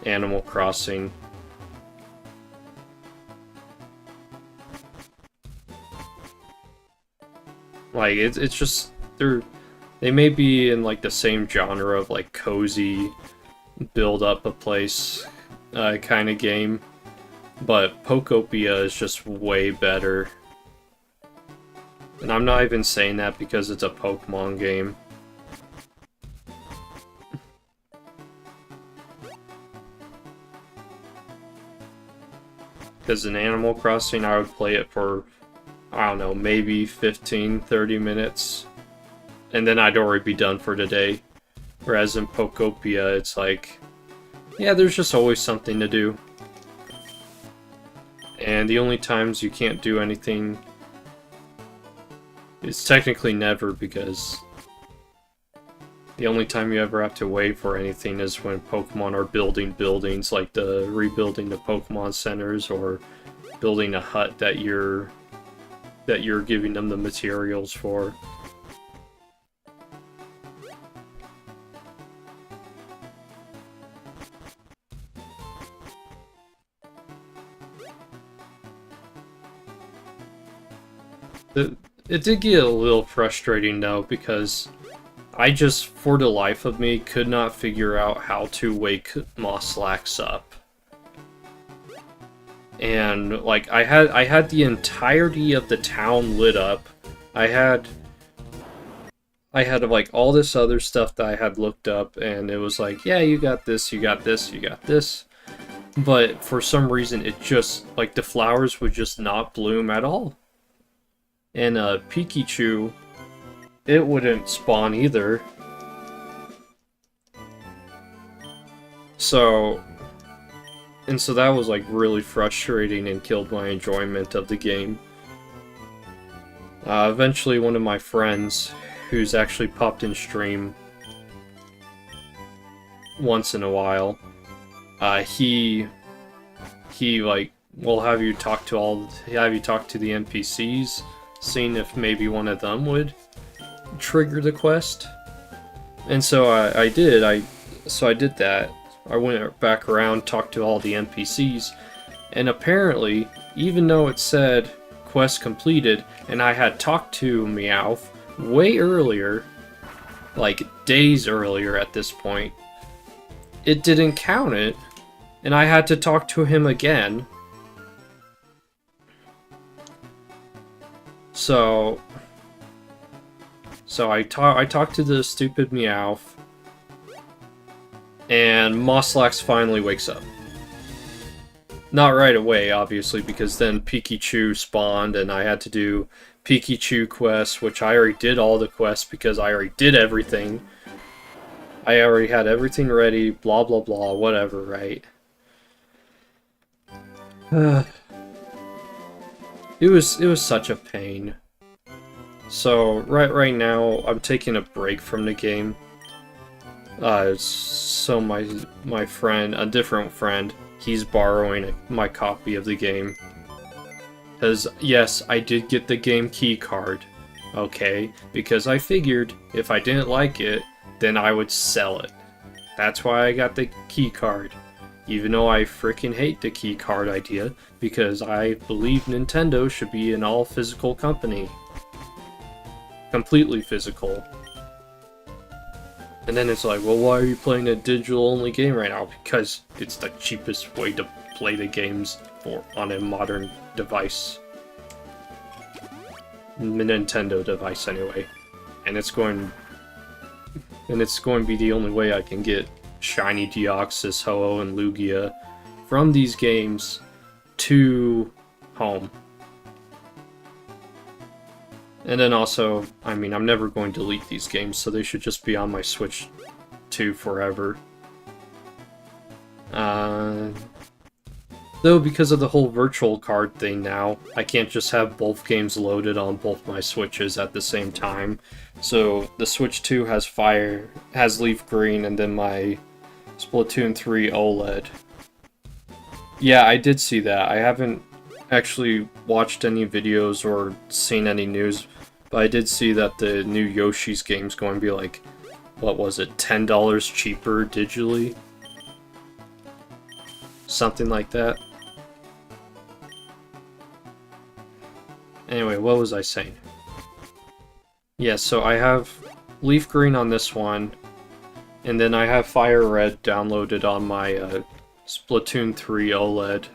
Animal Crossing. Like, it's just, they may be in like the same genre of like cozy, build up a place kind of game, but Pokopia is just way better. And I'm not even saying that because it's a Pokemon game. Because in Animal Crossing, I would play it for, I don't know, maybe 15, 30 minutes. And then I'd already be done for today. Whereas in Pokopia, it's like, yeah, there's just always something to do. And the only times you can't do anything is technically never, because the only time you ever have to wait for anything is when Pokemon are building buildings, like rebuilding the Pokemon centers, or building a hut that you're giving them the materials for. It did get a little frustrating though, because I just, for the life of me, could not figure out how to wake Moslax up. And like I had the entirety of the town lit up. I had like all this other stuff that I had looked up, and it was like, yeah, you got this, you got this, you got this. But for some reason, it just, like, the flowers would just not bloom at all. And Pikachu, it wouldn't spawn either. So that was like really frustrating and killed my enjoyment of the game. Eventually one of my friends, who's actually popped in stream once in a while, he like will have you talk to the NPCs, seeing if maybe one of them would trigger the quest. And so I did that. I went back around, talked to all the NPCs, and apparently, even though it said quest completed, and I had talked to Meowth way earlier, like days earlier at this point, it didn't count it, and I had to talk to him again. So I talked to the stupid Meowth, and Moslax finally wakes up. Not right away, obviously, because then Pikachu spawned, and I had to do Pikachu quests, which I already did all the quests because I already did everything. I already had everything ready, blah blah blah, whatever, right? It was such a pain. So right now I'm taking a break from the game. So my friend, a different friend, he's borrowing my copy of the game. Because yes, I did get the game key card, okay? Because I figured if I didn't like it, then I would sell it. That's why I got the key card. Even though I freaking hate the key card idea, because I believe Nintendo should be an all physical company. Completely physical. And then it's like, well, why are you playing a digital-only game right now? Because it's the cheapest way to play the games on a modern device. Nintendo device, anyway. And it's going to be the only way I can get Shiny Deoxys, Ho-Oh, and Lugia from these games to home. And then also, I mean, I'm never going to delete these games, so they should just be on my Switch 2 forever. Though, because of the whole virtual card thing now, I can't just have both games loaded on both my Switches at the same time. So, the Switch 2 has Leaf Green, and then my Splatoon 3 OLED. Yeah, I did see that. I haven't actually watched any videos or seen any news, but I did see that the new Yoshi's game's going to be like, what was it, $10 cheaper digitally? Something like that. Anyway, what was I saying? Yeah, so I have Leaf Green on this one, and then I have Fire Red downloaded on my Splatoon 3 OLED.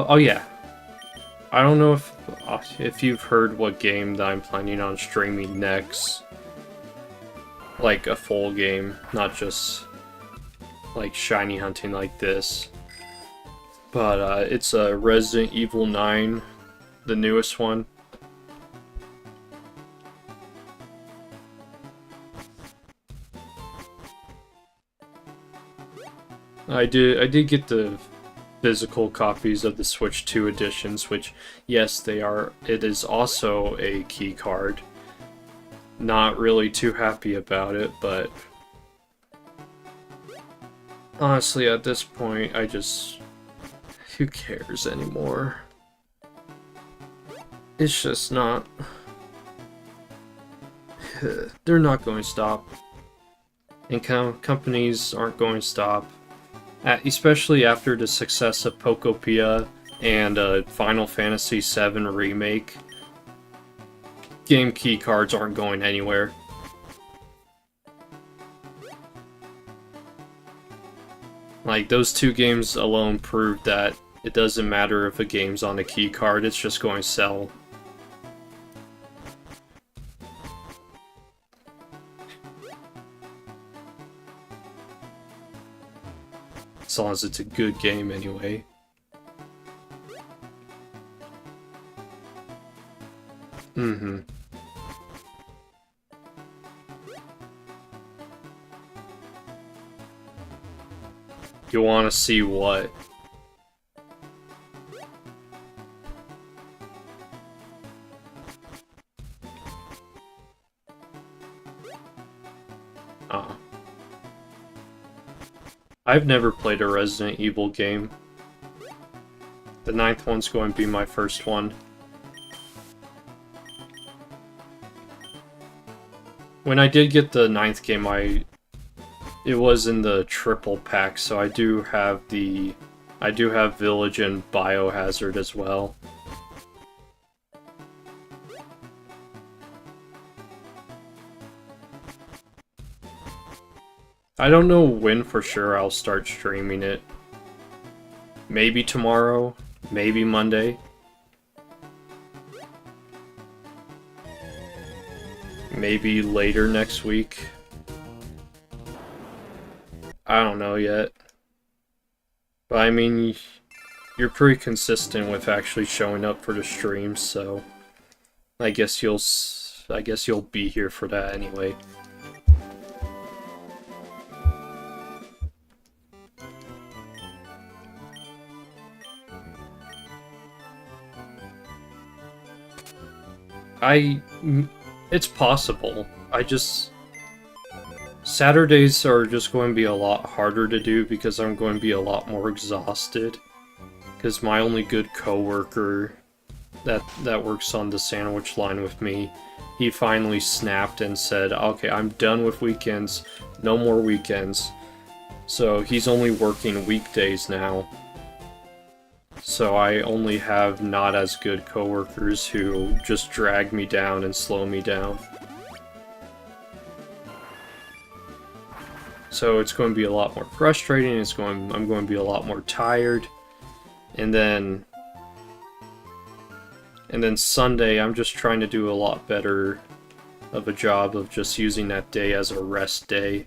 Oh yeah. I don't know if you've heard what game that I'm planning on streaming next. Like a full game, not just like shiny hunting like this. But it's Resident Evil 9, the newest one. I did get the physical copies of the Switch 2 editions, which, yes, they are. It is also a key card. Not really too happy about it, but honestly, at this point, I just... who cares anymore? It's just not... they're not going to stop. And companies aren't going to stop. Especially after the success of Pokopia and Final Fantasy VII Remake. Game key cards aren't going anywhere. Like, those two games alone proved that it doesn't matter if a game's on a key card, it's just going to sell. As long as it's a good game anyway. Mm-hmm. You want to see what? I've never played a Resident Evil game. The 9th one's going to be my first one. When I did get the 9th game, it was in the triple pack, so I do have Village and Biohazard as well. I don't know when for sure I'll start streaming it. Maybe tomorrow, maybe Monday. Maybe later next week. I don't know yet. But I mean, you're pretty consistent with actually showing up for the streams, so I guess you'll be here for that anyway. It's possible. Saturdays are just going to be a lot harder to do because I'm going to be a lot more exhausted. Because my only good coworker that works on the sandwich line with me, he finally snapped and said, okay, I'm done with weekends, no more weekends. So he's only working weekdays now. So I only have not as good coworkers who just drag me down and slow me down. So it's going to be a lot more frustrating, I'm going to be a lot more tired. And then Sunday, I'm just trying to do a lot better of a job of just using that day as a rest day.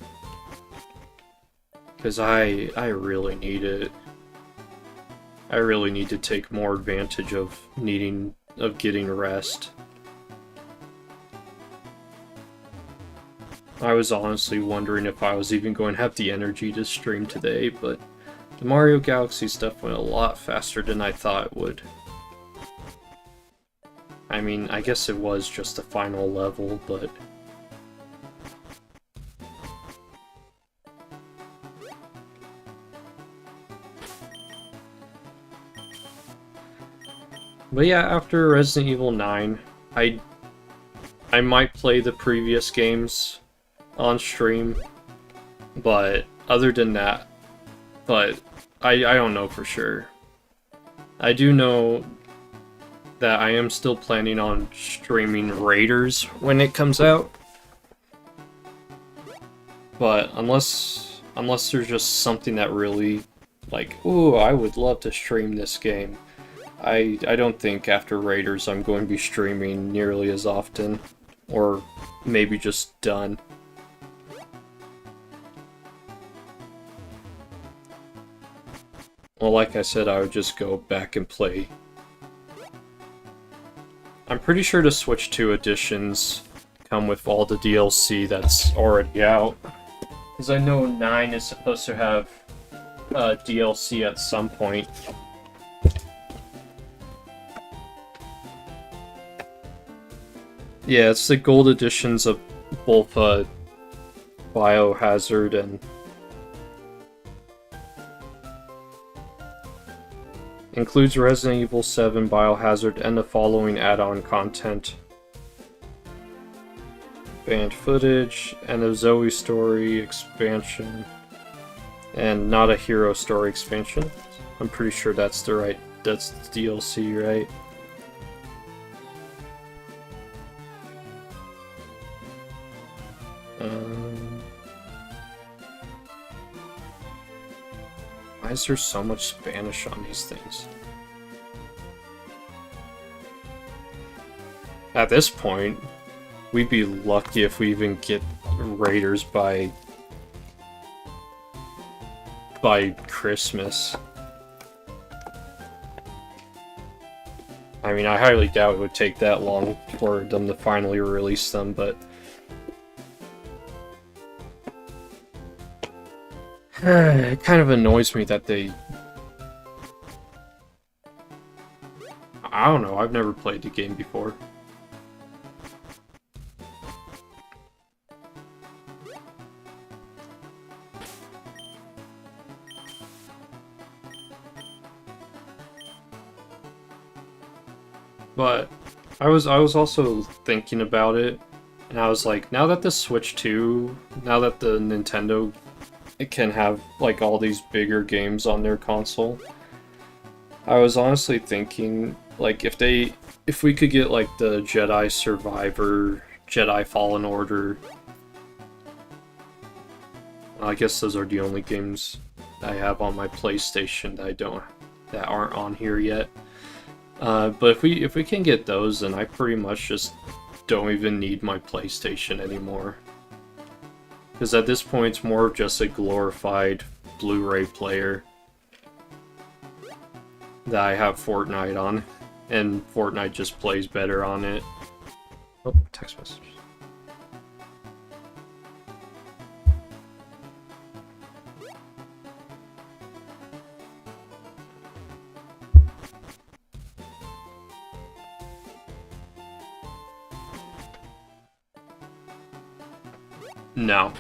Because I really need it. I really need to take more advantage of getting rest. I was honestly wondering if I was even going to have the energy to stream today, but the Mario Galaxy stuff went a lot faster than I thought it would. I mean, I guess it was just the final level, but... But yeah, after Resident Evil 9, I might play the previous games on stream, but other than that, I don't know for sure. I do know that I am still planning on streaming Raiders when it comes out, but unless there's just something that really, like, ooh, I would love to stream this game, I don't think after Raiders I'm going to be streaming nearly as often, or maybe just done. Well, like I said, I would just go back and play. I'm pretty sure the Switch 2 editions come with all the DLC that's already out. Because I know 9 is supposed to have DLC at some point. Yeah, it's the gold editions of both Biohazard and includes Resident Evil 7, Biohazard, and the following add-on content. Banned footage, and a Zoe story expansion, and not a hero story expansion. I'm pretty sure that's the DLC, right? Why is there so much Spanish on these things? At this point, we'd be lucky if we even get Raiders by Christmas. I mean, I highly doubt it would take that long for them to finally release them, but it kind of annoys me that they... I don't know, I've never played the game before. But I was also thinking about it, and I was like, now that the Switch 2, now that the Nintendo it can have like all these bigger games on their console, I was honestly thinking like if we could get like the Jedi Survivor, Jedi Fallen Order, I guess those are the only games I have on my PlayStation that aren't on here yet. But if we can get those, then I pretty much just don't even need my PlayStation anymore. Because at this point, it's more of just a glorified Blu-ray player that I have Fortnite on, and Fortnite just plays better on it. Oh, text message. No.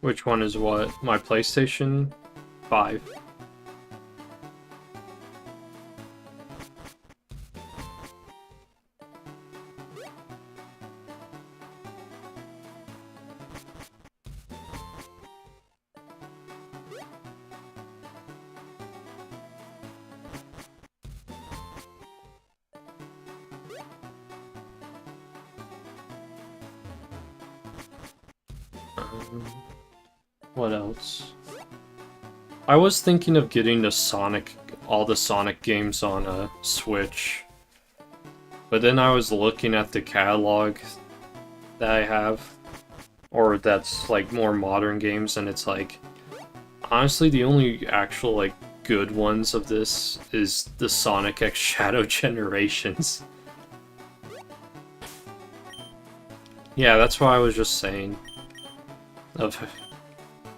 Which one is what? My PlayStation 5. What else? I was thinking of getting all the Sonic games on a Switch, but then I was looking at the catalog that I have, or that's like more modern games, and it's like, honestly, the only actual like good ones of this is the Sonic X Shadow Generations. Yeah, that's what I was just saying.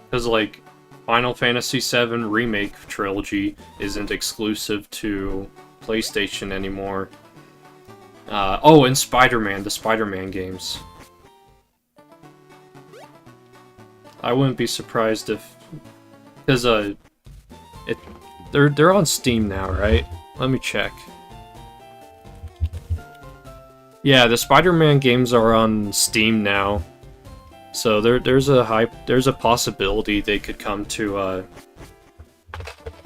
Because, like, Final Fantasy VII Remake Trilogy isn't exclusive to PlayStation anymore. Oh, and Spider-Man, the Spider-Man games. I wouldn't be surprised if... Because, they're on Steam now, right? Let me check. Yeah, the Spider-Man games are on Steam now. So there's a possibility they could come to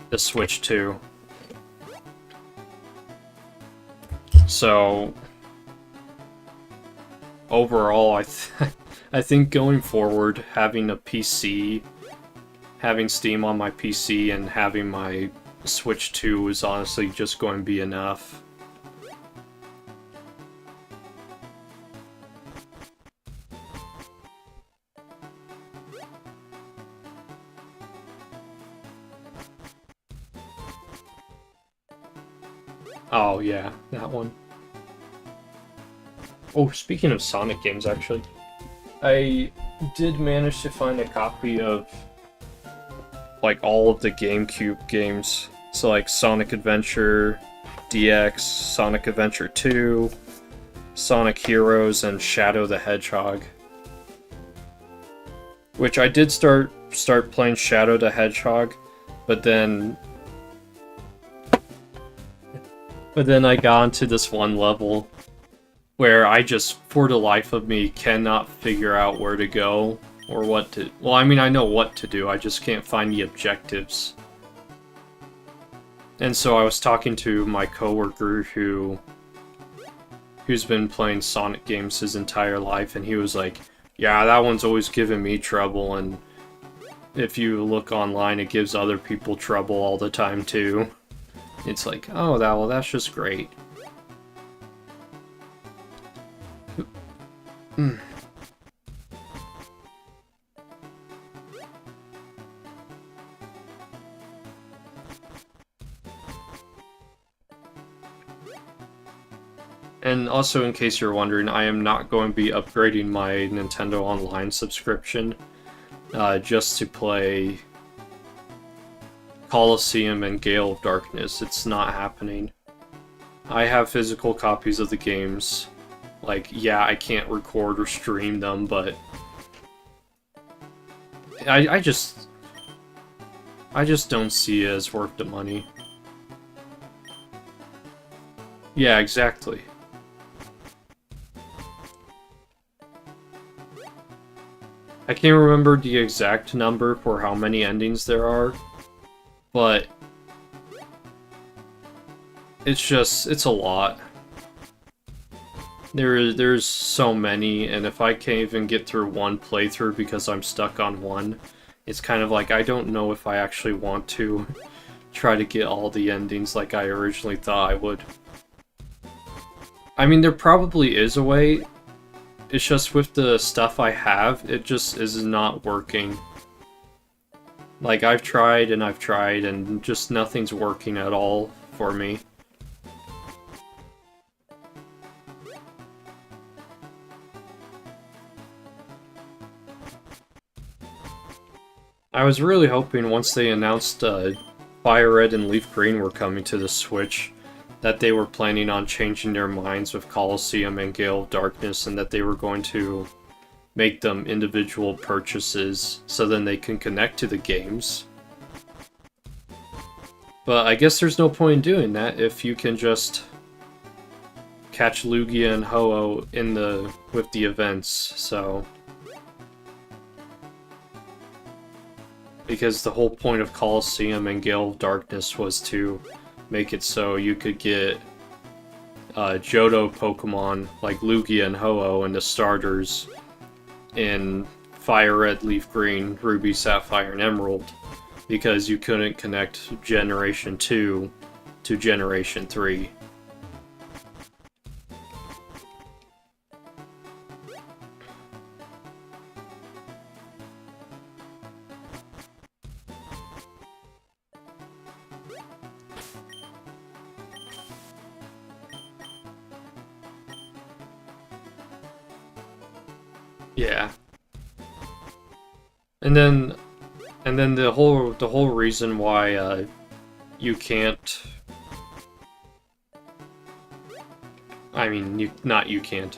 the Switch 2. So overall, I think going forward, having a PC, having Steam on my PC, and having my Switch 2 is honestly just going to be enough. Oh yeah, that one. Oh, speaking of Sonic games, actually, I did manage to find a copy of like all of the GameCube games. So like Sonic Adventure DX, Sonic Adventure 2, Sonic Heroes, and Shadow the Hedgehog. Which I did start playing Shadow the Hedgehog, but then I got into this one level where I just, for the life of me, cannot figure out where to go or what to... Well, I mean, I know what to do, I just can't find the objectives. And so I was talking to my coworker who's been playing Sonic games his entire life, and he was like, yeah, that one's always given me trouble, and if you look online, it gives other people trouble all the time, too. It's like, oh, well, that's just great. And also, in case you're wondering, I am not going to be upgrading my Nintendo Online subscription just to play Colosseum and Gale of Darkness. It's not happening. I have physical copies of the games. Like, yeah, I can't record or stream them, but I just don't see it as worth the money. Yeah, exactly. I can't remember the exact number for how many endings there are, but it's a lot. There's so many, and if I can't even get through one playthrough because I'm stuck on one, it's kind of like I don't know if I actually want to try to get all the endings like I originally thought I would. I mean, there probably is a way. It's just with the stuff I have, it just is not working. Like, I've tried, and just nothing's working at all for me. I was really hoping once they announced Fire Red and Leaf Green were coming to the Switch, that they were planning on changing their minds with Colosseum and Gale of Darkness, and that they were going to make them individual purchases so then they can connect to the games. But I guess there's no point in doing that if you can just catch Lugia and Ho-Oh with the events, so... Because the whole point of Colosseum and Gale of Darkness was to make it so you could get Johto Pokemon like Lugia and Ho-Oh and the starters in Fire Red, Leaf Green, Ruby, Sapphire, and Emerald, because you couldn't connect Generation 2 to Generation 3. Yeah. And then the whole reason why you can't, I mean, you can't,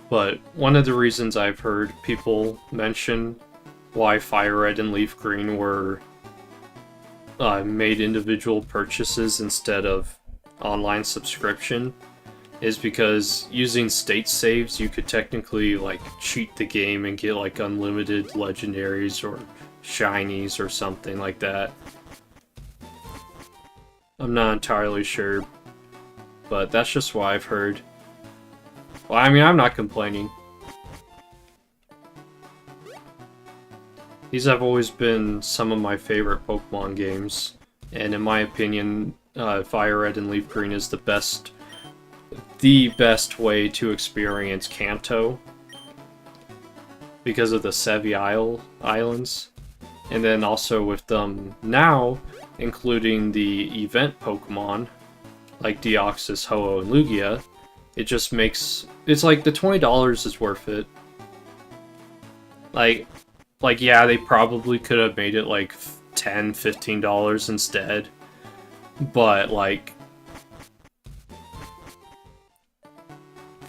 but one of the reasons I've heard people mention why Fire Red and Leaf Green were made individual purchases instead of online subscription is because using state saves, you could technically, like, cheat the game and get, like, unlimited legendaries or shinies or something like that. I'm not entirely sure, but that's just what I've heard. Well, I mean, I'm not complaining. These have always been some of my favorite Pokemon games, and in my opinion, Fire Red and Leaf Green is the best way to experience Kanto because of the Sevi Islands, and then also with them now including the event Pokemon like Deoxys, Ho-Oh, and Lugia, it just makes... It's like the $20 is worth it. Like, yeah, they probably could have made it like $10, $15 instead. But, like...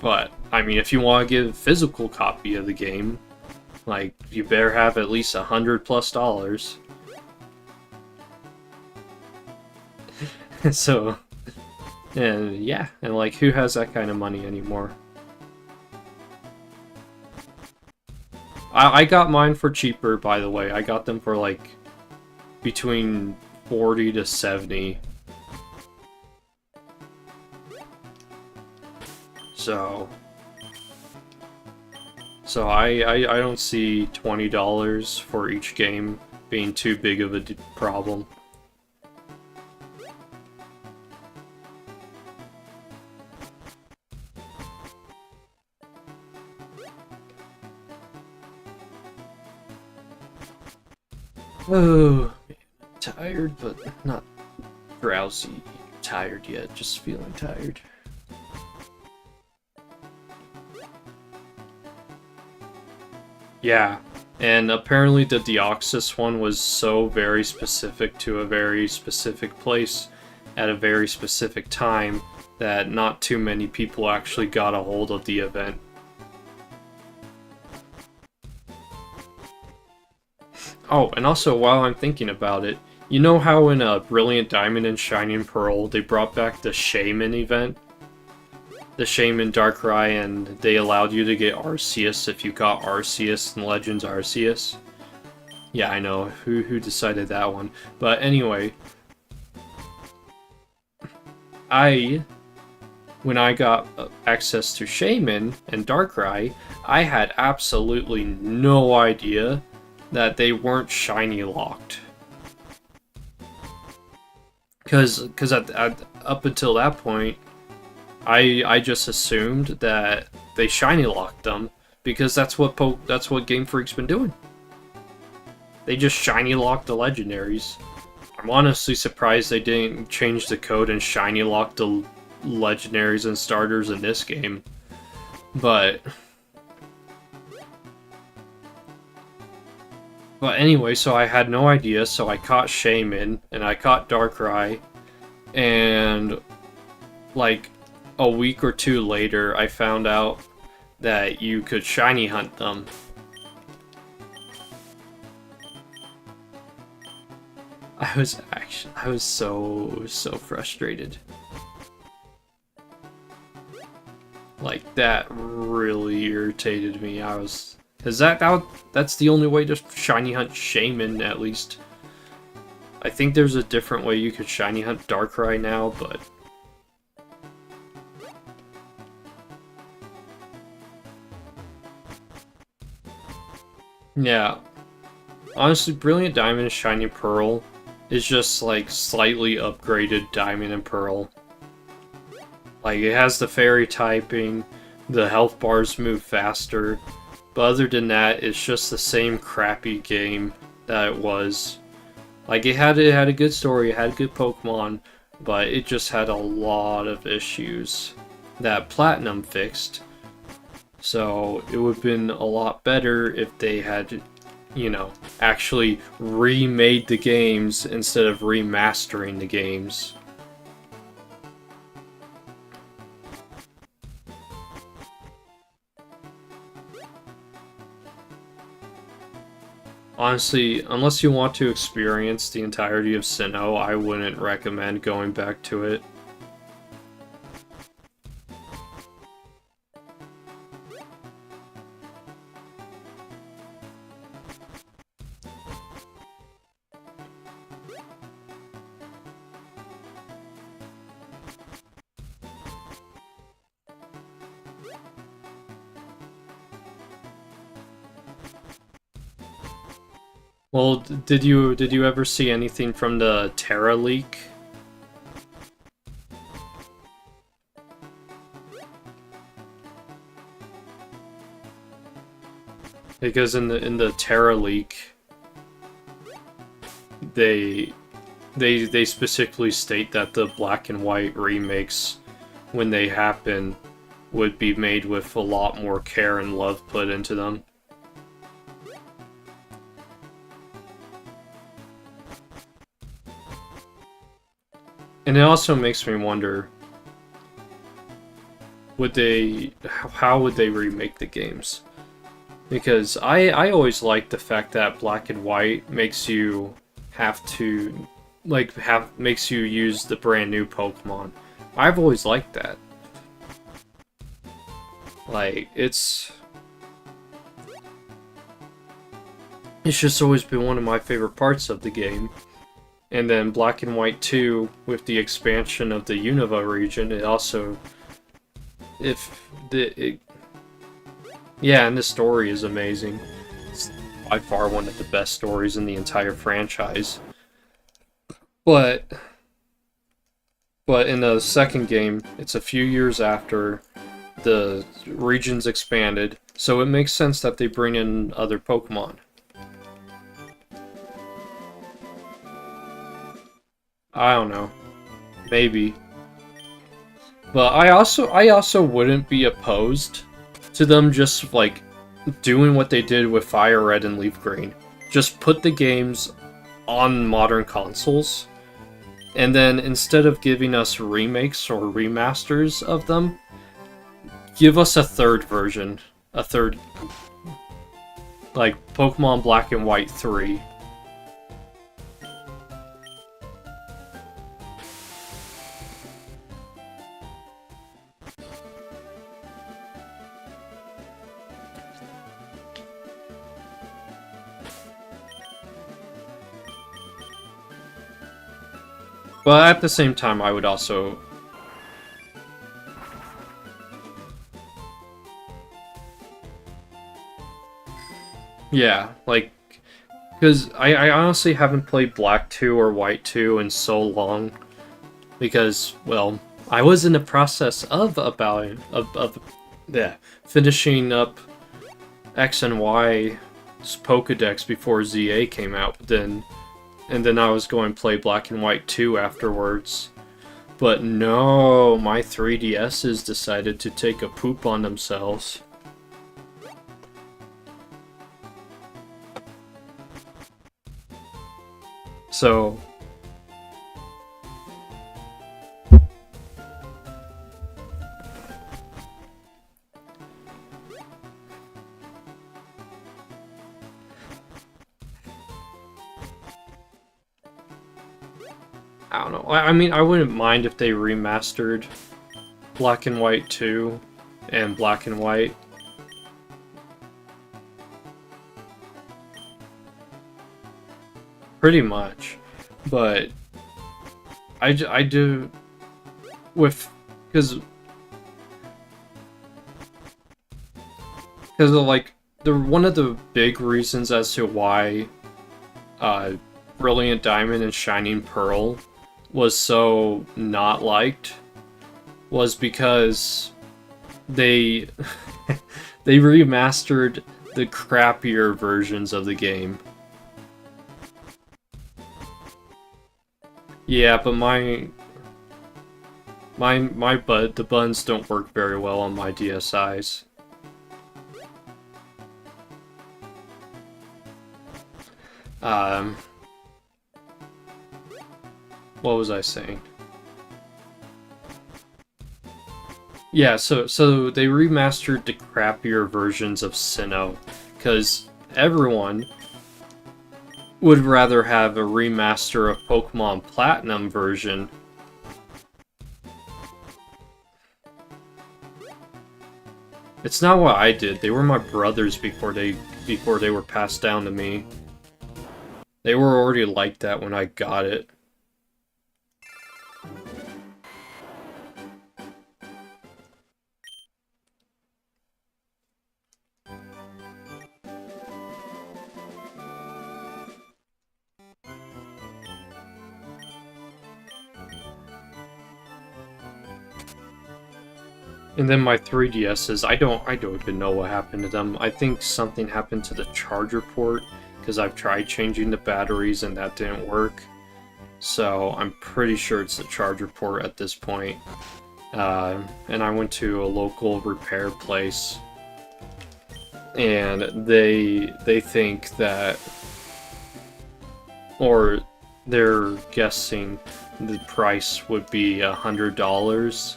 But, I mean, if you want to get a physical copy of the game, like, you better have at least $100+. So, and yeah, and like, who has that kind of money anymore? I got mine for cheaper, by the way. I got them for like between 40 to 70. So I don't see $20 for each game being too big of a problem. Oh, tired, but not drowsy tired yet, just feeling tired. Yeah, and apparently the Deoxys one was so very specific to a very specific place at a very specific time that not too many people actually got a hold of the event. Oh, and also, while I'm thinking about it, you know how in Brilliant Diamond and Shining Pearl, they brought back the Shaman event? The Shaman Darkrai, and they allowed you to get Arceus if you got Arceus in Legends Arceus? Yeah, I know. Who decided that one? But anyway, when I got access to Shaman and Darkrai, I had absolutely no idea that they weren't shiny locked. Because up until that point, I just assumed that they shiny locked them because that's what Game Freak's been doing. They just shiny locked the legendaries. I'm honestly surprised they didn't change the code and shiny lock the legendaries and starters in this game. But anyway, so I had no idea, so I caught Shaman, and I caught Darkrai, and like a week or two later, I found out that you could shiny hunt them. I was so frustrated. Like, that really irritated me. Cause that's the only way to shiny hunt Shaman, at least. I think there's a different way you could shiny hunt Darkrai now, but yeah. Honestly, Brilliant Diamond and Shiny Pearl is just like slightly upgraded Diamond and Pearl. Like, it has the fairy typing, the health bars move faster, but other than that, it's just the same crappy game that it was. Like, it had a good story, it had good Pokemon, but it just had a lot of issues that Platinum fixed. So it would have been a lot better if they had, you know, actually remade the games instead of remastering the games. Honestly, unless you want to experience the entirety of Sinnoh, I wouldn't recommend going back to it. Well, did you ever see anything from the Terra leak? Because in the Terra leak, they specifically state that the black and white remakes, when they happen, would be made with a lot more care and love put into them. And it also makes me wonder, how would they remake the games? Because I always like the fact that black and white makes you have to, like, makes you use the brand new Pokemon. I've always liked that. Like, it's just always been one of my favorite parts of the game. And then Black and White 2, with the expansion of the Unova region, it also... Yeah, and the story is amazing. It's by far one of the best stories in the entire franchise. But in the second game, it's a few years after the region's expanded, so it makes sense that they bring in other Pokemon. I don't know. Maybe. But I also wouldn't be opposed to them just, like, doing what they did with Fire Red and Leaf Green. Just put the games on modern consoles, and then instead of giving us remakes or remasters of them, give us a third version. A third... like, Pokemon Black and White 3. But at the same time, I would also... Yeah, like... Because I honestly haven't played Black 2 or White 2 in so long. Because, well, I was in the process of finishing up X and Y's Pokedex before ZA came out, and then I was going to play Black and White 2 afterwards. But no, my 3DSs decided to take a poop on themselves. So... I don't know. I mean, I wouldn't mind if they remastered Black and White 2 and Black and White. Pretty much. But I do with... Because like, one of the big reasons as to why Brilliant Diamond and Shining Pearl was so not liked was because they they remastered the crappier versions of the game. Yeah, but the buttons don't work very well on my DSIs. What was I saying? Yeah, so they remastered the crappier versions of Sinnoh, because everyone would rather have a remaster of Pokemon Platinum version. It's not what I did. They were my brothers before they were passed down to me. They were already like that when I got it. And then my 3DSs, I don't even know what happened to them. I think something happened to the charger port, because I've tried changing the batteries and that didn't work. So I'm pretty sure it's the charger port at this point. and I went to a local repair place, and they think that, or they're guessing the price would be $100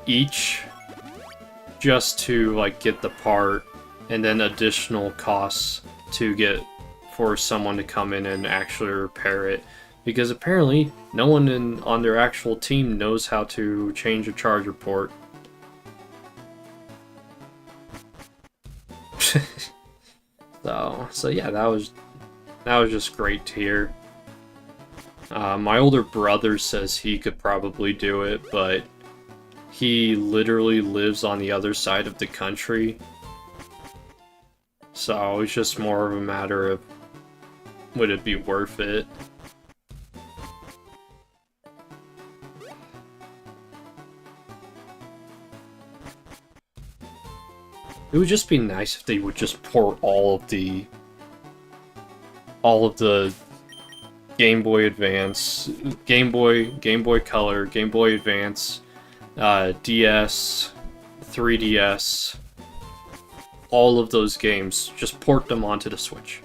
each, just to like get the part, and then additional costs to get for someone to come in and actually repair it, because apparently no one on their actual team knows how to change a charger port. So yeah, that was just great to hear. My older brother says he could probably do it, but he literally lives on the other side of the country. So it's just more of a matter of, would it be worth it? It would just be nice if they would just port all of the Game Boy Advance, Game Boy Color, Game Boy Advance, DS, 3DS, all of those games, just port them onto the Switch.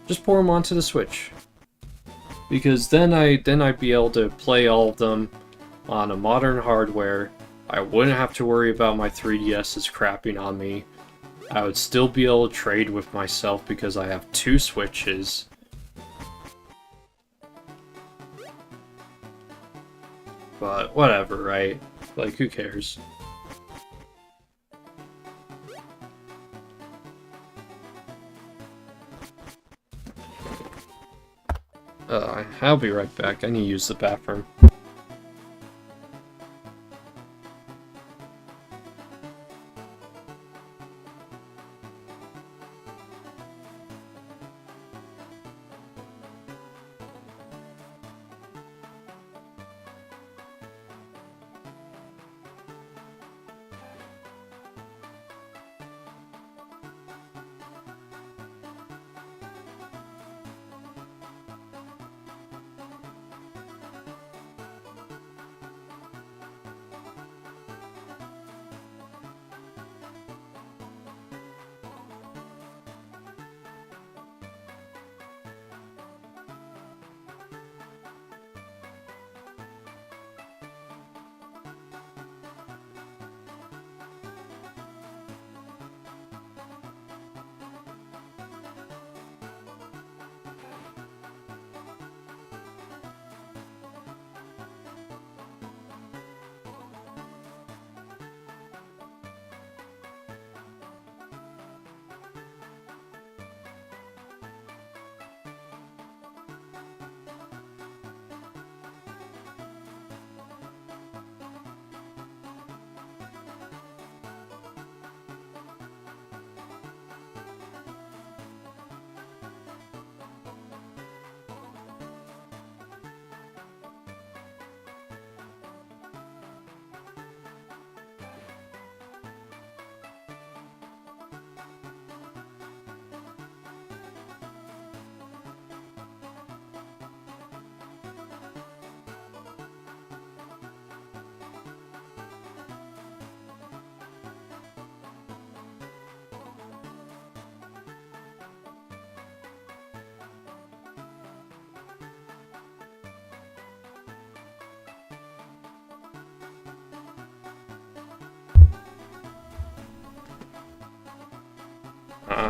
Just port them onto the Switch. Because then I'd be able to play all of them on a modern hardware. I wouldn't have to worry about my 3DS's crapping on me. I would still be able to trade with myself because I have 2 Switches. But whatever, right? Like, who cares? I'll be right back. I need to use the bathroom.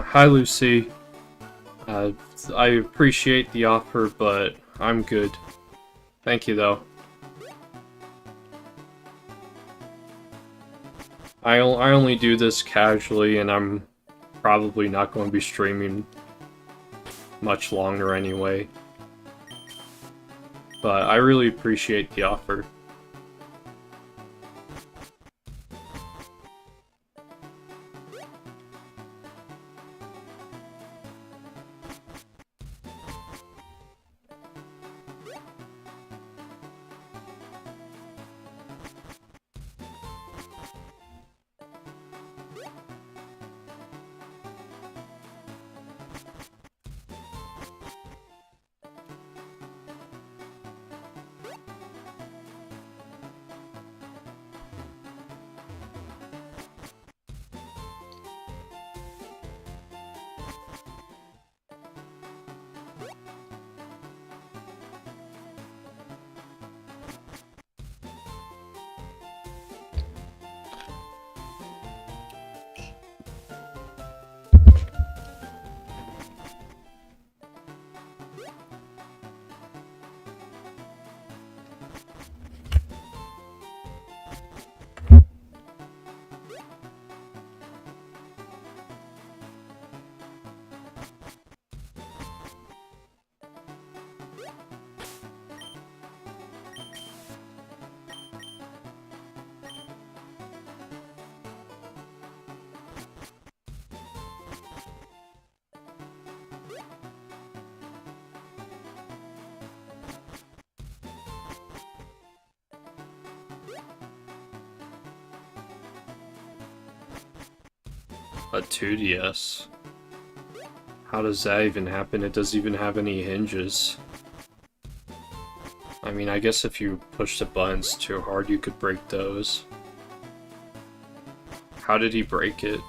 Hi Lucy. I appreciate the offer, but I'm good. Thank you though. I only do this casually, and I'm probably not going to be streaming much longer anyway. But I really appreciate the offer. a 2DS. How does that even happen? It doesn't even have any hinges. I mean, I guess if you push the buttons too hard, you could break those. How did he break it?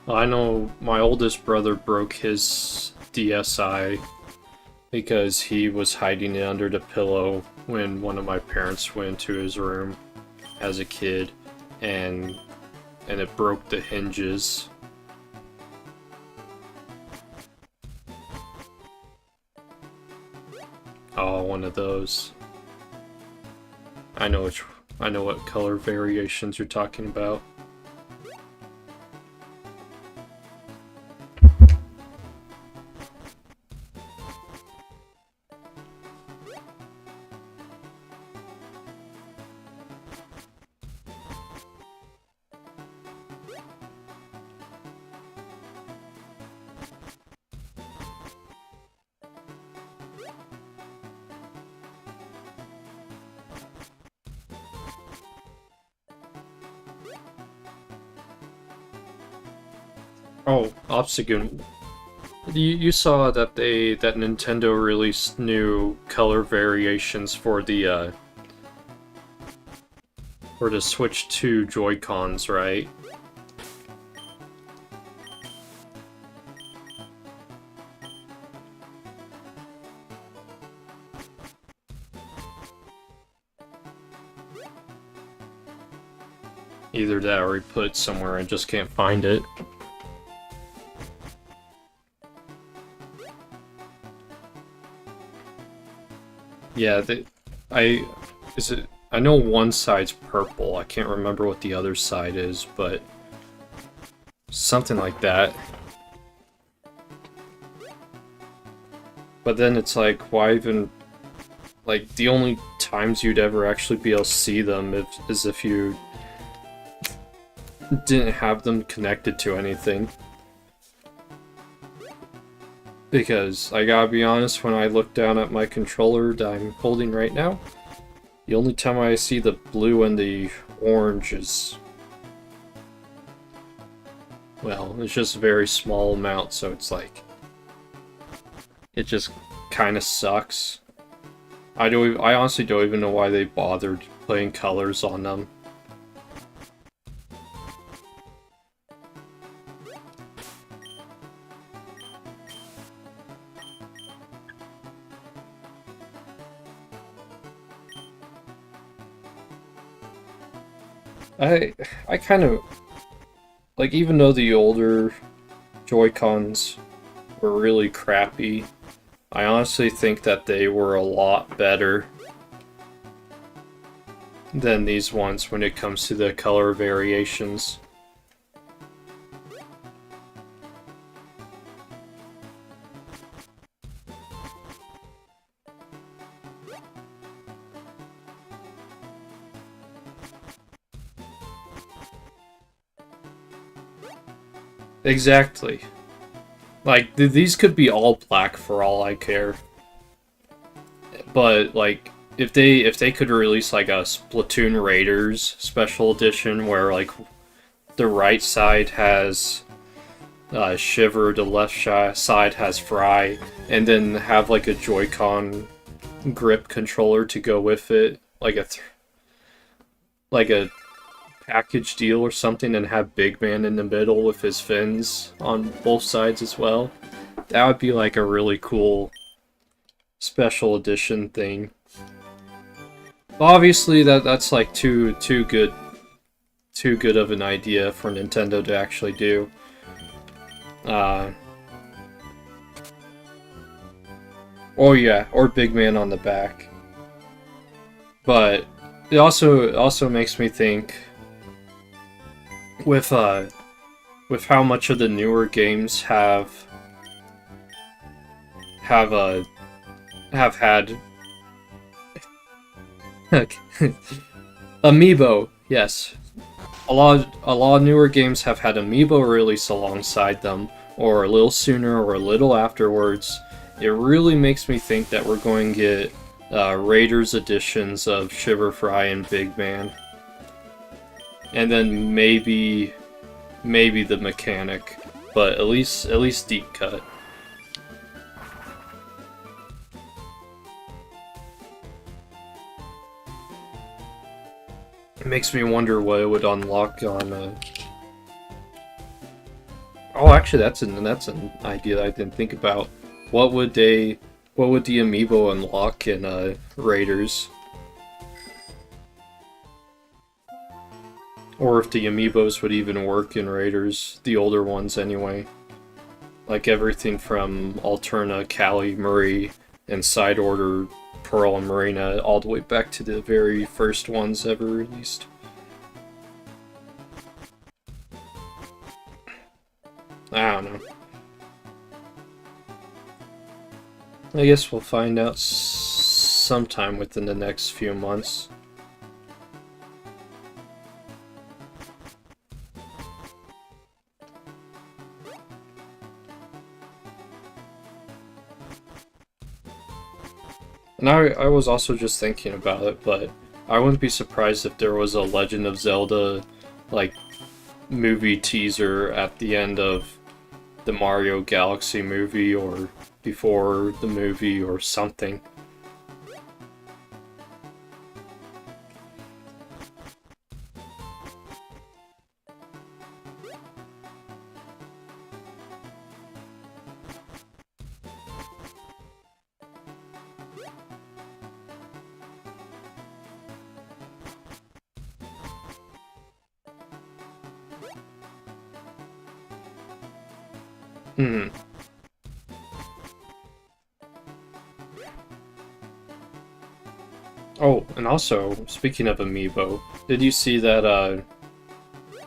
I know my oldest brother broke his DSi because he was hiding it under the pillow when one of my parents went into his room as a kid, and it broke the hinges. Oh, one of those. I know what color variations you're talking about. Oh, Obstagoon. You saw that that Nintendo released new color variations for the Switch 2 Joy-Cons, right? Either that or he put it somewhere and just can't find it. Yeah, I know one side's purple. I can't remember what the other side is, but something like that. But then it's like, why even, like, the only times you'd ever actually be able to see them is if you didn't have them connected to anything. Because, I gotta be honest, when I look down at my controller that I'm holding right now, the only time I see the blue and the orange is... well, it's just a very small amount, so it's like... it just kinda sucks. I honestly don't even know why they bothered putting colors on them. I kind of, like, even though the older Joy-Cons were really crappy, I honestly think that they were a lot better than these ones when it comes to the color variations. Exactly. Like, these could be all black for all I care. But, like, if they could release, like, a Splatoon Raiders special edition where, like, the right side has Shiver, the left side has Fry, and then have, like, a Joy-Con grip controller to go with it, like a package deal or something, and have Big Man in the middle with his fins on both sides as well. That would be like a really cool special edition thing. Obviously that's like too good of an idea for Nintendo to actually do. Oh yeah, or Big Man on the back. But it also makes me think with how much of the newer games have had Amiibo. Yes, a lot of newer games have had amiibo release alongside them, or a little sooner or a little afterwards. It really makes me think that we're going to get Raiders editions of Shiver Fry and Big Man. And then maybe the mechanic, but at least deep cut. It makes me wonder what it would unlock on. Oh, actually, that's an idea that I didn't think about. What would the amiibo unlock in Raiders? Or if the amiibos would even work in Raiders, the older ones anyway. Like everything from Alterna, Callie, Marie, and Side Order, Pearl and Marina, all the way back to the very first ones ever released. I don't know. I guess we'll find out sometime within the next few months. And I was also just thinking about it, but I wouldn't be surprised if there was a Legend of Zelda, like, movie teaser at the end of the Mario Galaxy movie, or before the movie, or something. Hmm. Oh, and also, speaking of Amiibo, did you see that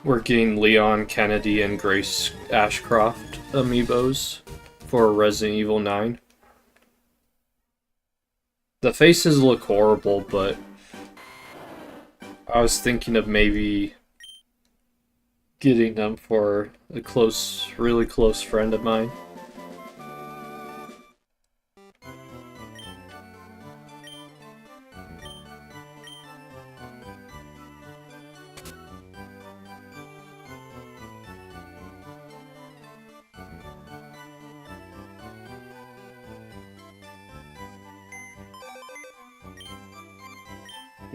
we're getting Leon Kennedy and Grace Ashcroft Amiibos for Resident Evil 9? The faces look horrible, but I was thinking of maybe getting them for a really close friend of mine.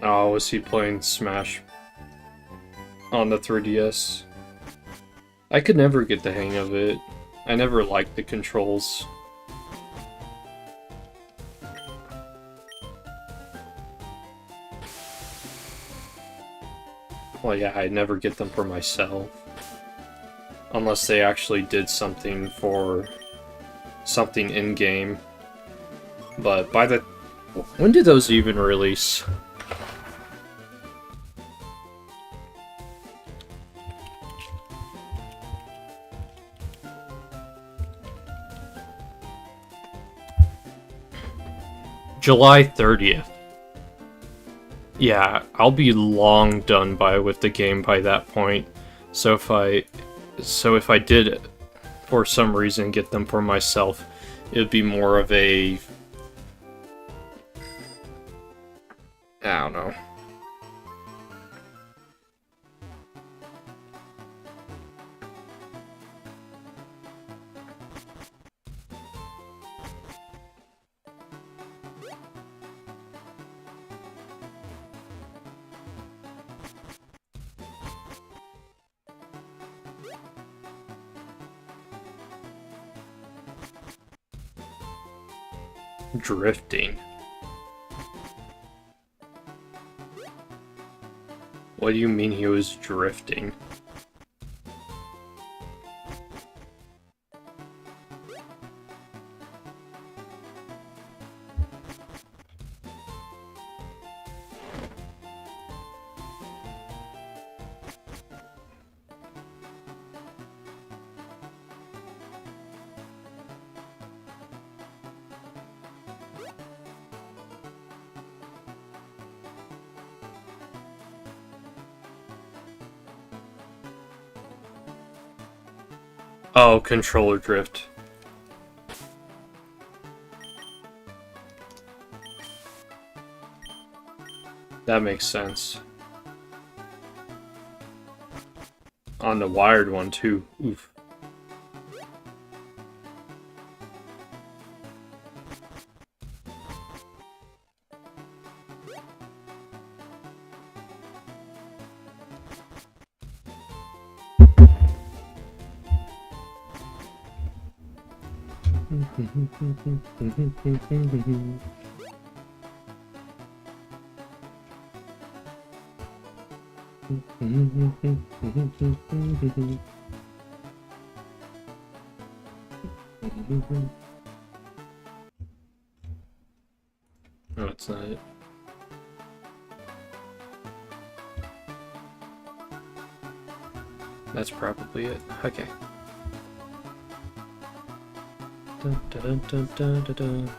Oh, was he playing Smash on the 3DS? I could never get the hang of it. I never liked the controls. Well, yeah, I'd never get them for myself. Unless they actually did something in-game. But by the... When did those even release? July 30th. Yeah, I'll be long done with the game by that point. So if I did, for some reason, get them for myself, it would be more of a... I don't know. Drifting. What do you mean he was drifting? Oh, controller drift. That makes sense. On the wired one, too. Oof. No, it's not it. That's probably it. Okay. Dun, dun, dun, dun, dun, dun.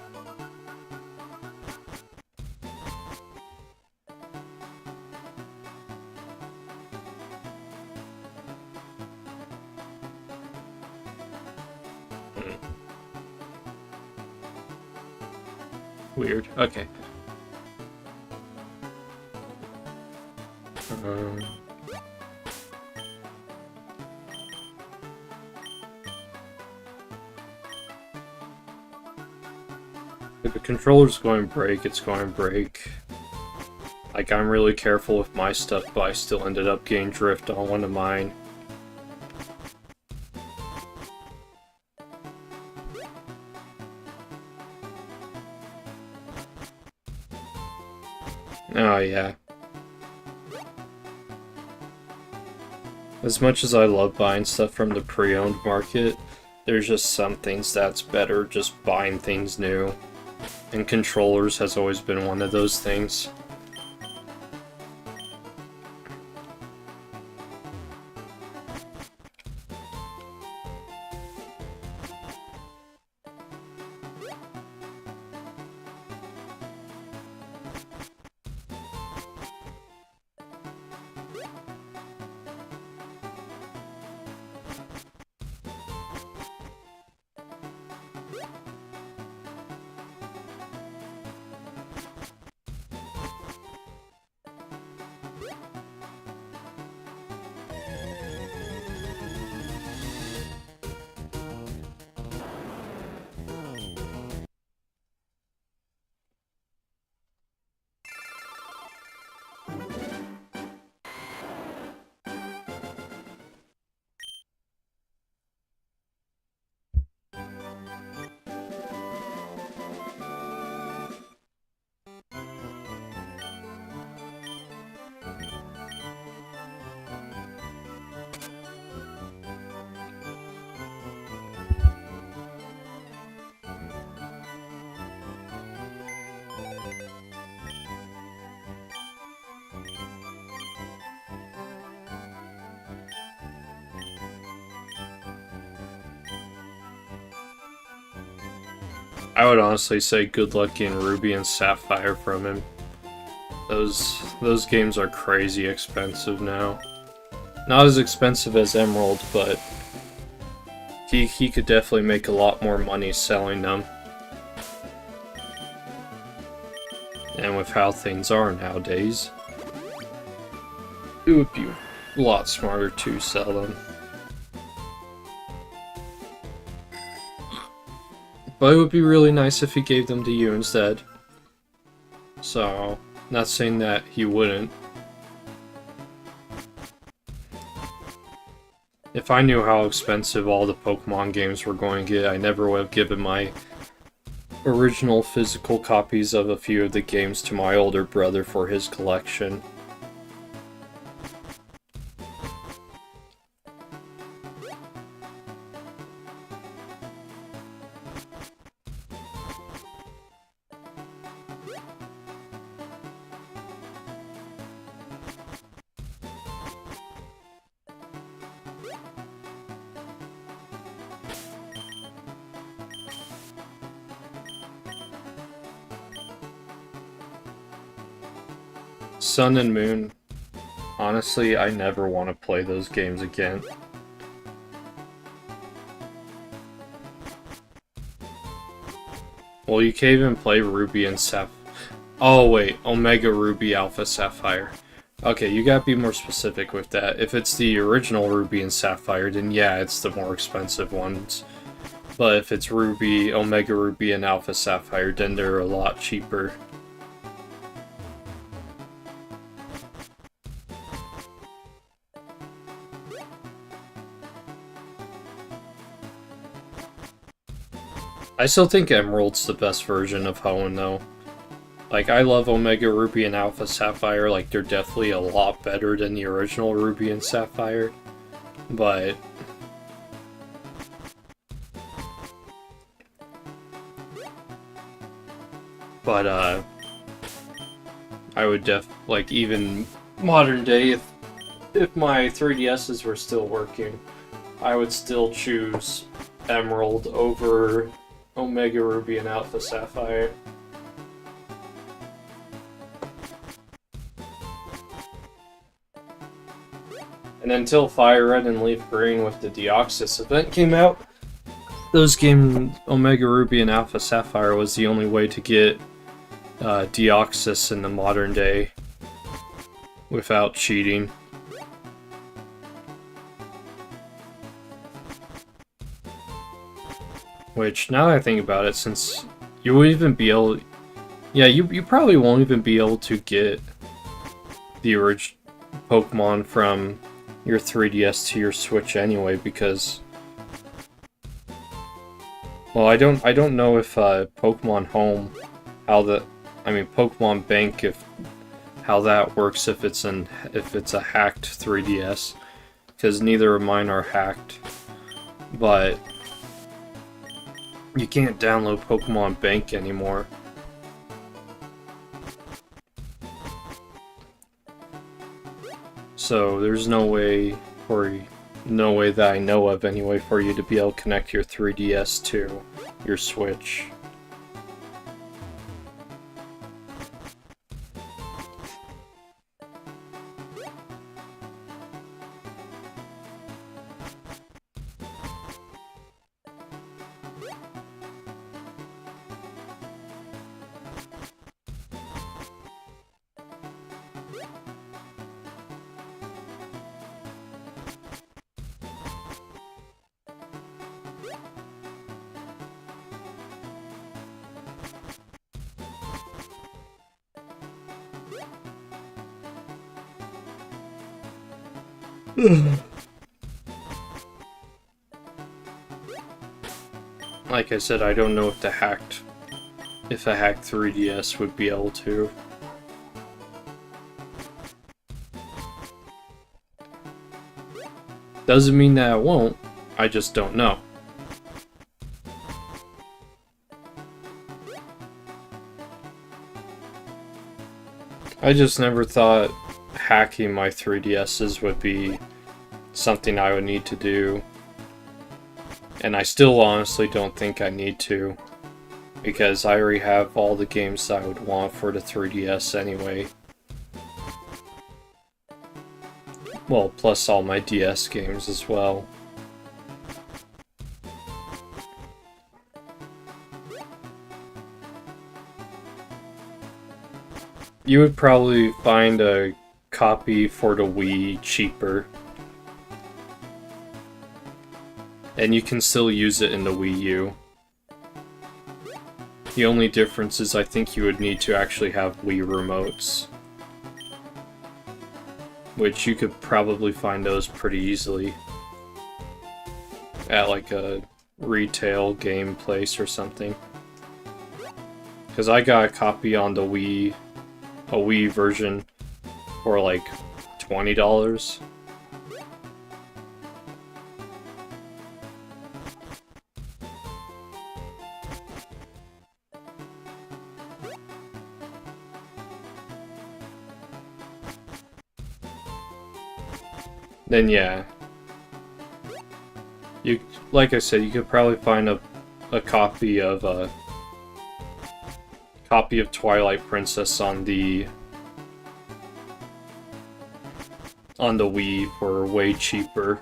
Weird. Okay. If the controller's going to break, it's going to break. Like, I'm really careful with my stuff, but I still ended up getting drift on one of mine. Oh, yeah. As much as I love buying stuff from the pre-owned market, there's just some things that's better just buying things new. And controllers has always been one of those things. I would honestly say good luck getting Ruby and Sapphire from him. Those games are crazy expensive now. Not as expensive as Emerald, but he could definitely make a lot more money selling them. And with how things are nowadays, it would be a lot smarter to sell them. But it would be really nice if he gave them to you instead. So, not saying that he wouldn't. If I knew how expensive all the Pokemon games were going to get, I never would have given my original physical copies of a few of the games to my older brother for his collection. Sun and Moon, honestly, I never want to play those games again. Well, you can't even play Ruby and Sapphire. Oh wait, Omega Ruby Alpha Sapphire. Okay, you gotta be more specific with that. If it's the original Ruby and Sapphire, then yeah, it's the more expensive ones. But if it's Ruby, Omega Ruby, and Alpha Sapphire, then they're a lot cheaper. I still think Emerald's the best version of Hoenn, though. Like, I love Omega Ruby and Alpha Sapphire, like, they're definitely a lot better than the original Ruby and Sapphire. But I would like, even modern day, if my 3DSs were still working, I would still choose Emerald over Omega Ruby and Alpha Sapphire. And until Fire Red and Leaf Green with the Deoxys event came out, those games, Omega Ruby and Alpha Sapphire, was the only way to get Deoxys in the modern day without cheating. Which, now that I think about it, since you won't even be able... Yeah, you probably won't even be able to get the original Pokemon from your 3DS to your Switch anyway, because... Well, I don't know if Pokemon Home, Pokemon Bank, how that works if it's a hacked 3DS, because neither of mine are hacked, but you can't download Pokemon Bank anymore. So there's no way that I know of anyway for you to be able to connect your 3DS to your Switch. Like I said, I don't know if a hacked 3DS would be able to. Doesn't mean that it won't, I just don't know. I just never thought hacking my 3DSs would be something I would need to do. And I still honestly don't think I need to, because I already have all the games that I would want for the 3DS anyway. Well, plus all my DS games as well. You would probably find a copy for the Wii cheaper. And you can still use it in the Wii U. The only difference is I think you would need to actually have Wii remotes. Which you could probably find those pretty easily. At like a retail game place or something. Because I got a copy on the Wii, a Wii version, for like $20. Then yeah, like I said, you could probably find a copy of Twilight Princess on the Wii for way cheaper.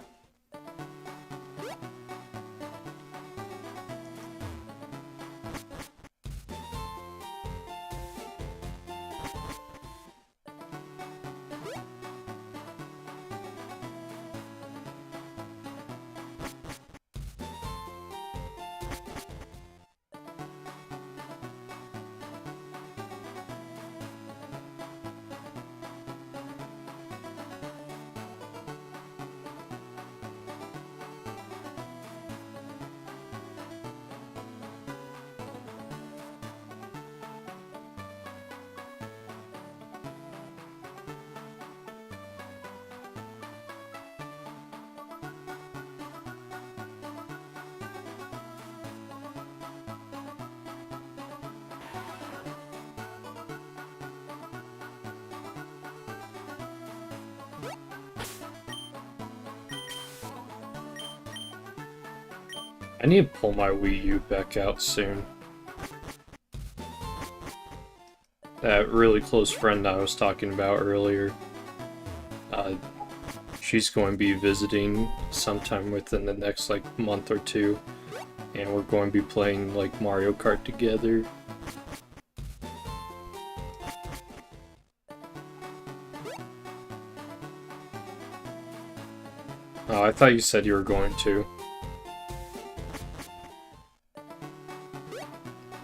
I need to pull my Wii U back out soon. That really close friend I was talking about earlier, she's going to be visiting sometime within the next like month or two, and we're going to be playing like Mario Kart together. Oh, I thought you said you were going to.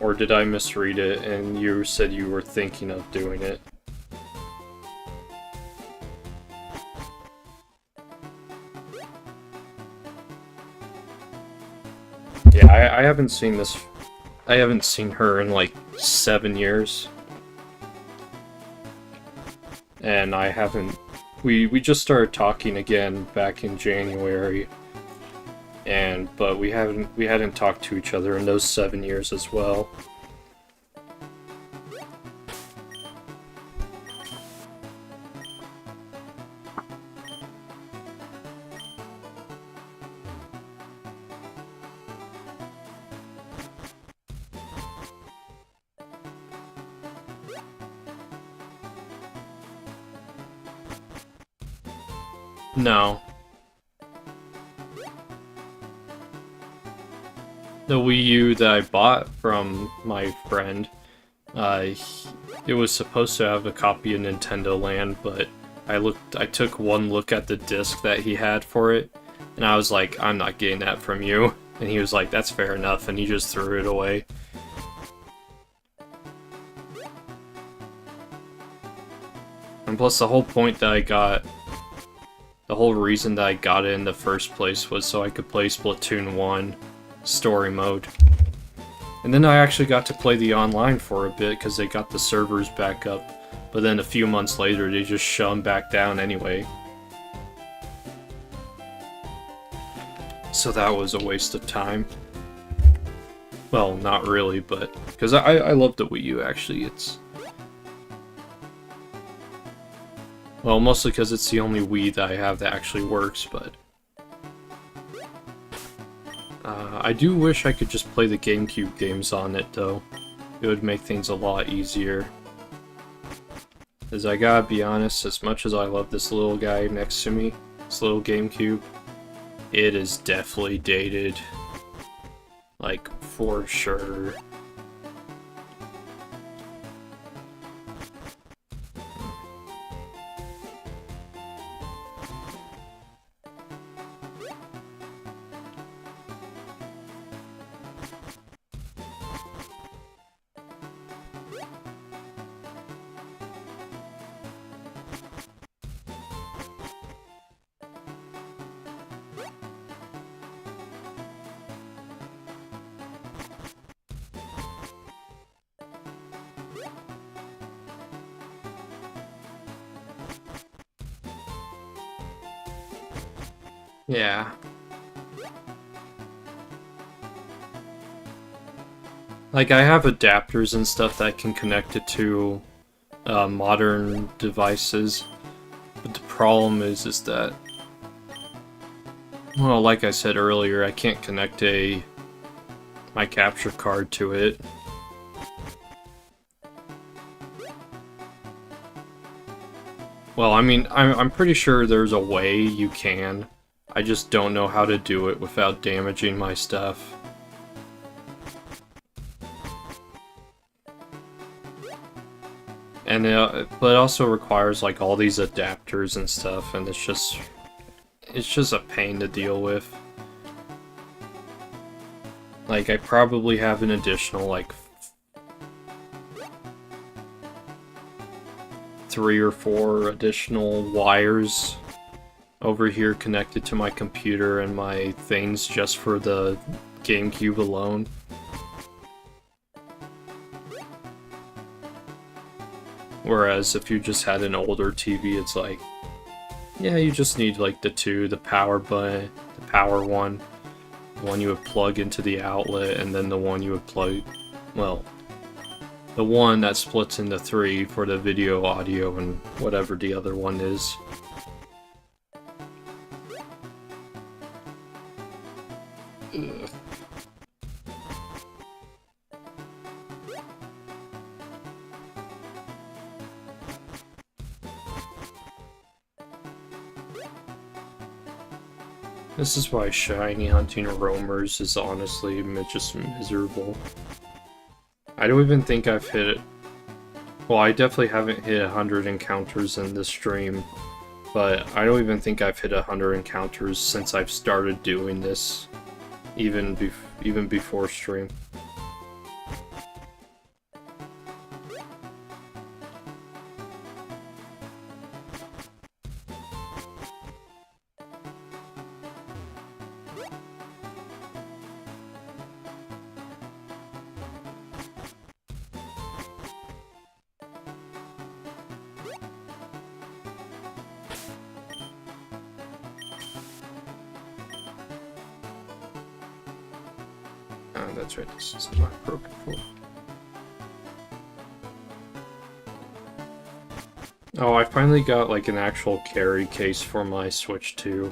Or did I misread it and you said you were thinking of doing it? Yeah, I haven't seen this. I haven't seen her in like 7 years. And I haven't. We just started talking again back in January. But we hadn't talked to each other in those 7 years as well. No. The Wii U that I bought from my friend, it was supposed to have a copy of Nintendo Land, but I took one look at the disc that he had for it, and I was like, I'm not getting that from you. And he was like, that's fair enough, and he just threw it away. And plus the whole point that the whole reason that I got it in the first place was so I could play Splatoon 1 story mode. And then I actually got to play the online for a bit because they got the servers back up, but then a few months later they just shut them back down anyway. So that was a waste of time. Well, not really, but because I love the Wii U actually. Well, mostly because it's the only Wii that I have that actually works, but I do wish I could just play the GameCube games on it, though. It would make things a lot easier. Because I gotta be honest, as much as I love this little guy next to me, this little GameCube, it is definitely dated. Like, for sure. Yeah. Like, I have adapters and stuff that can connect it to modern devices, but the problem is that, well, like I said earlier, I can't connect my capture card to it. Well, I mean, I'm pretty sure there's a way you can. I just don't know how to do it without damaging my stuff. And but it also requires like all these adapters and stuff, and it's just a pain to deal with. Like, I probably have an additional like 3 or 4 additional wires over here connected to my computer and my things just for the GameCube alone. Whereas if you just had an older TV, it's like, yeah, you just need like the power button, the power one, the one you would plug into the outlet, and then the one you would plug, well, the one that splits into 3 for the video, audio, and whatever the other one is. Ugh. This is why shiny hunting roamers is honestly just miserable. I don't even think I've hit it. Well, I definitely haven't hit 100 encounters in this stream, but I don't even think I've hit 100 encounters since I've started doing this, even before stream. That's right, this is not broken for. Oh, I finally got like an actual carry case for my Switch 2.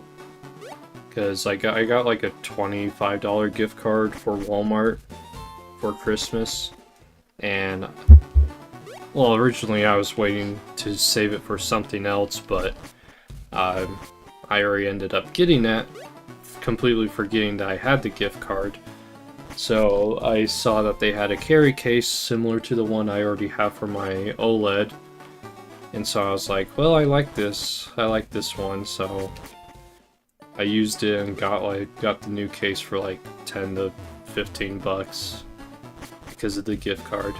Because I got like a $25 gift card for Walmart for Christmas. And, well, originally I was waiting to save it for something else, but I already ended up getting that, completely forgetting that I had the gift card. So I saw that they had a carry case similar to the one I already have for my OLED. And so I was like, well, I like this one, so I used it and got the new case for like 10 to 15 bucks because of the gift card.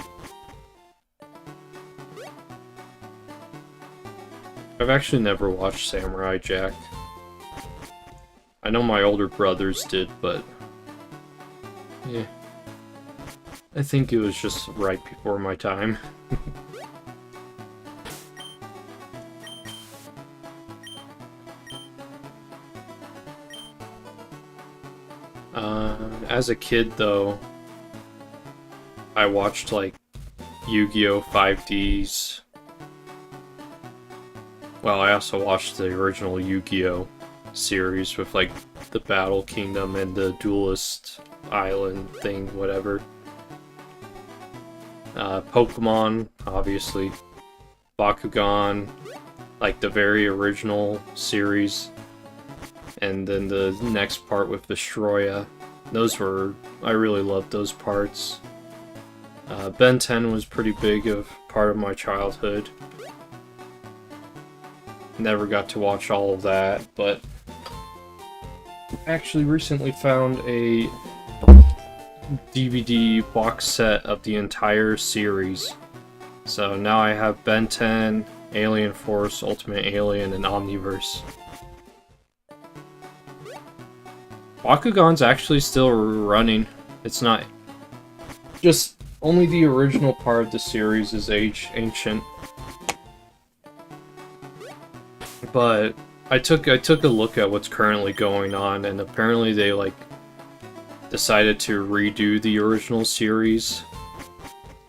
I've actually never watched Samurai Jack. I know my older brothers did, but yeah, I think it was just right before my time. As a kid, though, I watched like Yu-Gi-Oh! 5Ds. Well, I also watched the original Yu-Gi-Oh! Series with like the Battle Kingdom and the Duelist Island thing, whatever. Pokemon, obviously. Bakugan, like the very original series. And then the next part with Destroya. I really loved those parts. Ben 10 was pretty big of part of my childhood. Never got to watch all of that, but actually recently found a DVD box set of the entire series. So now I have Ben 10, Alien Force, Ultimate Alien, and Omniverse. Bakugan's actually still running. It's not... Just only the original part of the series is ancient. But I took a look at what's currently going on, and apparently they like decided to redo the original series.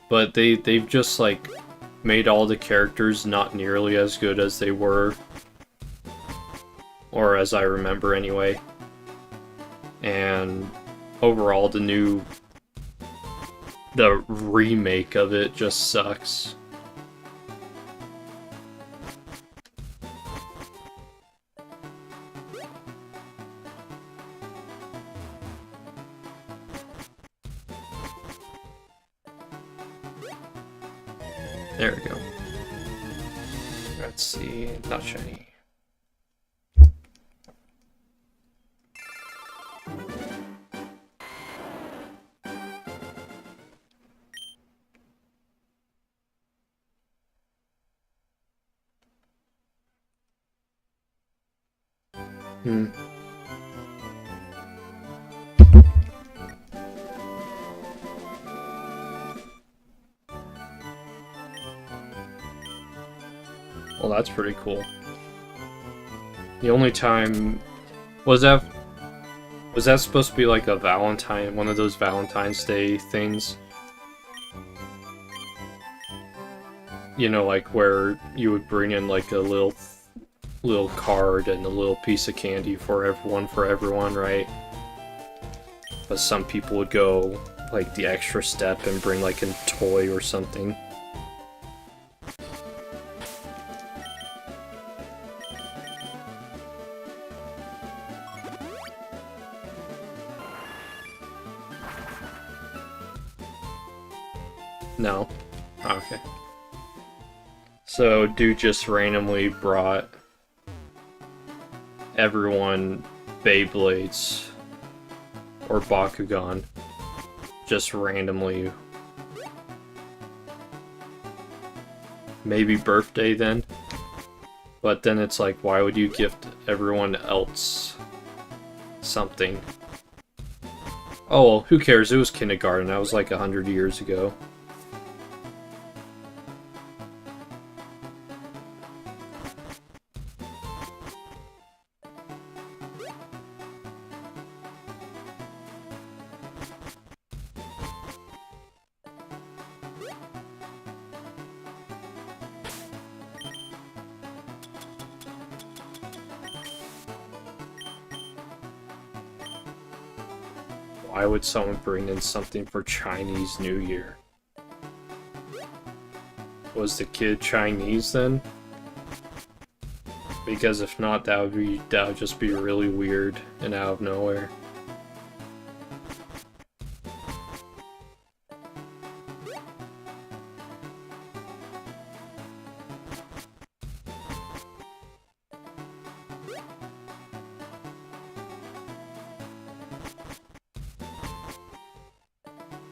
But they've just like made all the characters not nearly as good as they were. Or as I remember anyway. And overall the remake of it just sucks. There we go. Let's see, not shiny. Well, that's pretty cool. The only time... Was that supposed to be like a one of those Valentine's Day things? You know, like where you would bring in like a little card and a little piece of candy for everyone, right? But some people would go like the extra step and bring like a toy or something. No? Okay. So, dude just randomly brought everyone Beyblades or Bakugan. Just randomly. Maybe birthday then? But then it's like, why would you gift everyone else something? Oh well, who cares? It was kindergarten. That was like 100 years ago. Why would someone bring in something for Chinese New Year? Was the kid Chinese then? Because if not, that would just be really weird and out of nowhere.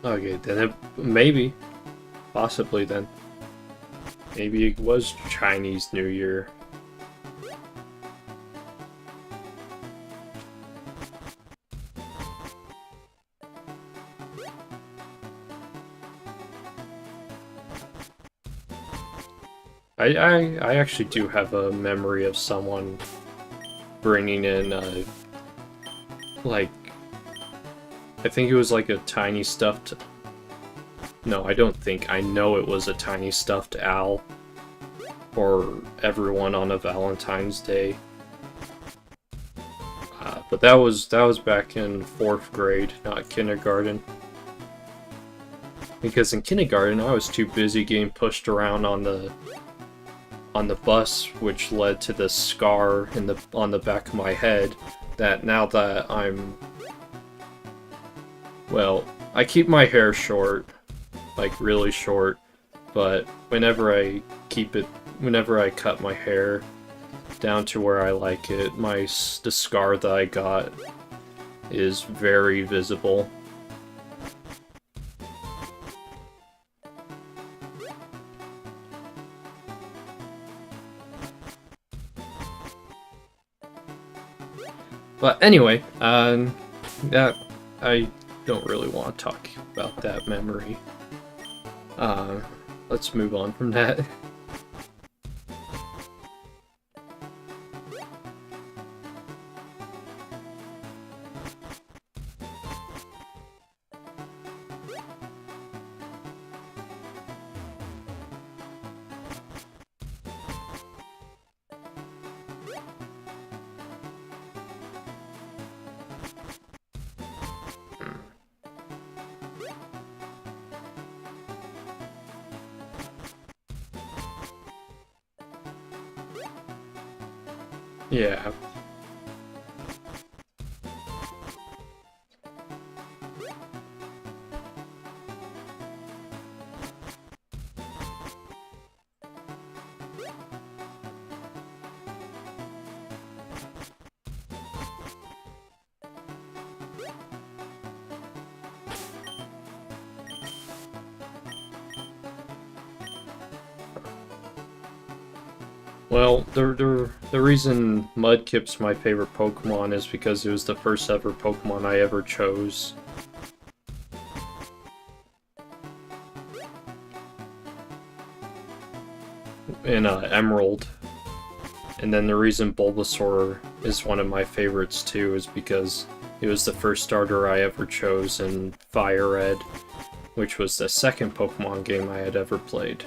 Okay, then maybe, possibly then. Maybe it was Chinese New Year. I actually do have a memory of someone bringing in, like, I think it was like a tiny stuffed... No, I don't think. I know it was a tiny stuffed owl for everyone on a Valentine's Day. But that was back in 4th grade, not kindergarten. Because in kindergarten, I was too busy getting pushed around on the bus, which led to the scar on the back of my head. That now that I'm... Well, I keep my hair short, like really short, but whenever I cut my hair down to where I like it, the scar that I got is very visible. But anyway, that I don't really want to talk about that memory. Let's move on from that. Yeah. Well, the reason Mudkip's my favorite Pokemon is because it was the first ever Pokemon I ever chose. In Emerald. And then the reason Bulbasaur is one of my favorites too is because it was the first starter I ever chose in Fire Red, which was the second Pokemon game I had ever played.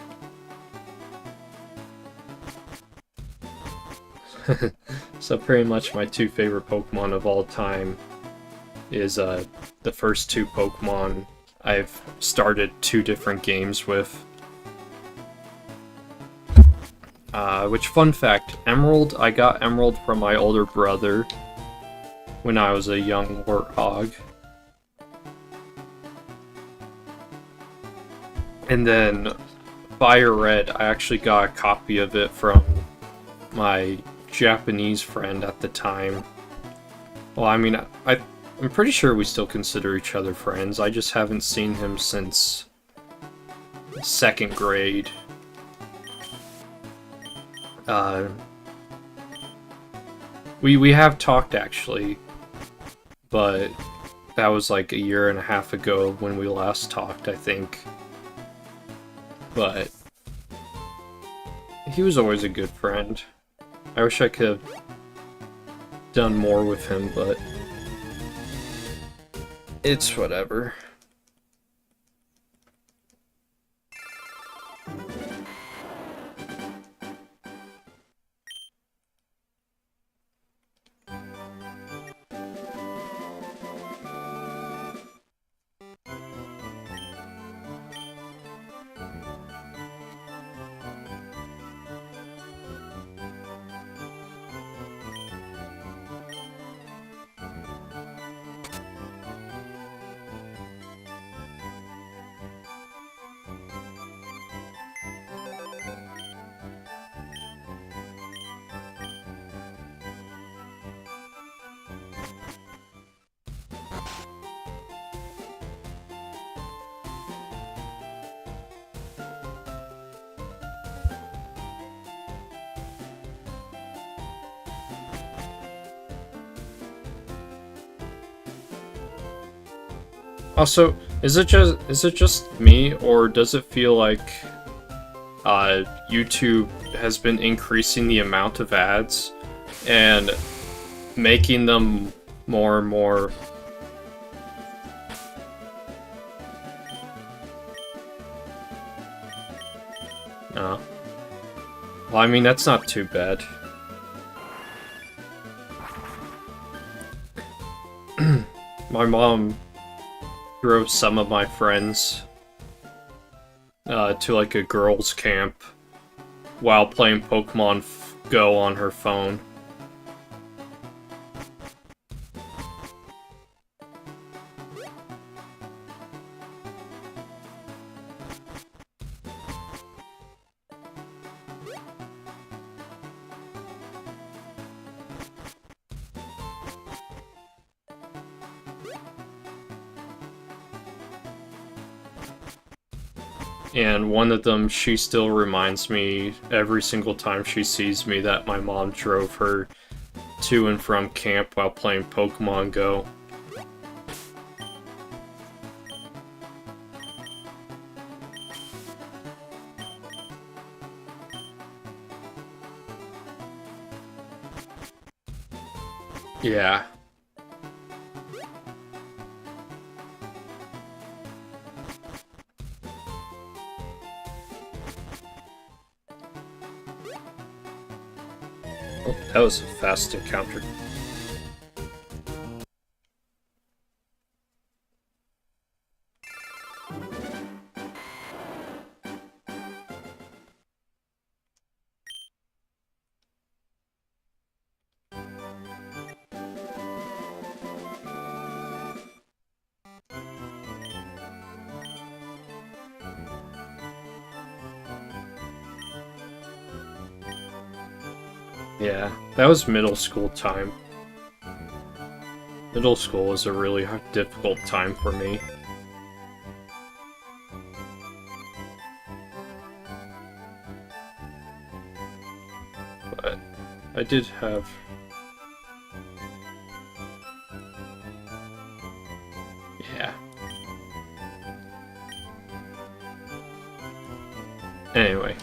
So pretty much my two favorite Pokemon of all time is the first two Pokemon I've started two different games with. Which, fun fact, Emerald, I got Emerald from my older brother when I was a young warthog. And then Fire Red, I actually got a copy of it from my Japanese friend at the time. Well, I mean, I'm pretty sure we still consider each other friends. I just haven't seen him since 2nd grade. We have talked actually, but that was like 1.5 years ago when we last talked, I think. But he was always a good friend. I wish I could have done more with him, but it's whatever. Also, is it just me, or does it feel like YouTube has been increasing the amount of ads and making them more and more well, I mean, that's not too bad. My mom drove some of my friends to like a girls' camp while playing Pokemon Go on her phone. And one of them, she still reminds me every single time she sees me that my mom drove her to and from camp while playing Pokemon Go. Yeah. Oh, that was a fast encounter. Yeah, that was middle school time. Middle school was a really difficult time for me. But I did have... Yeah. Anyway.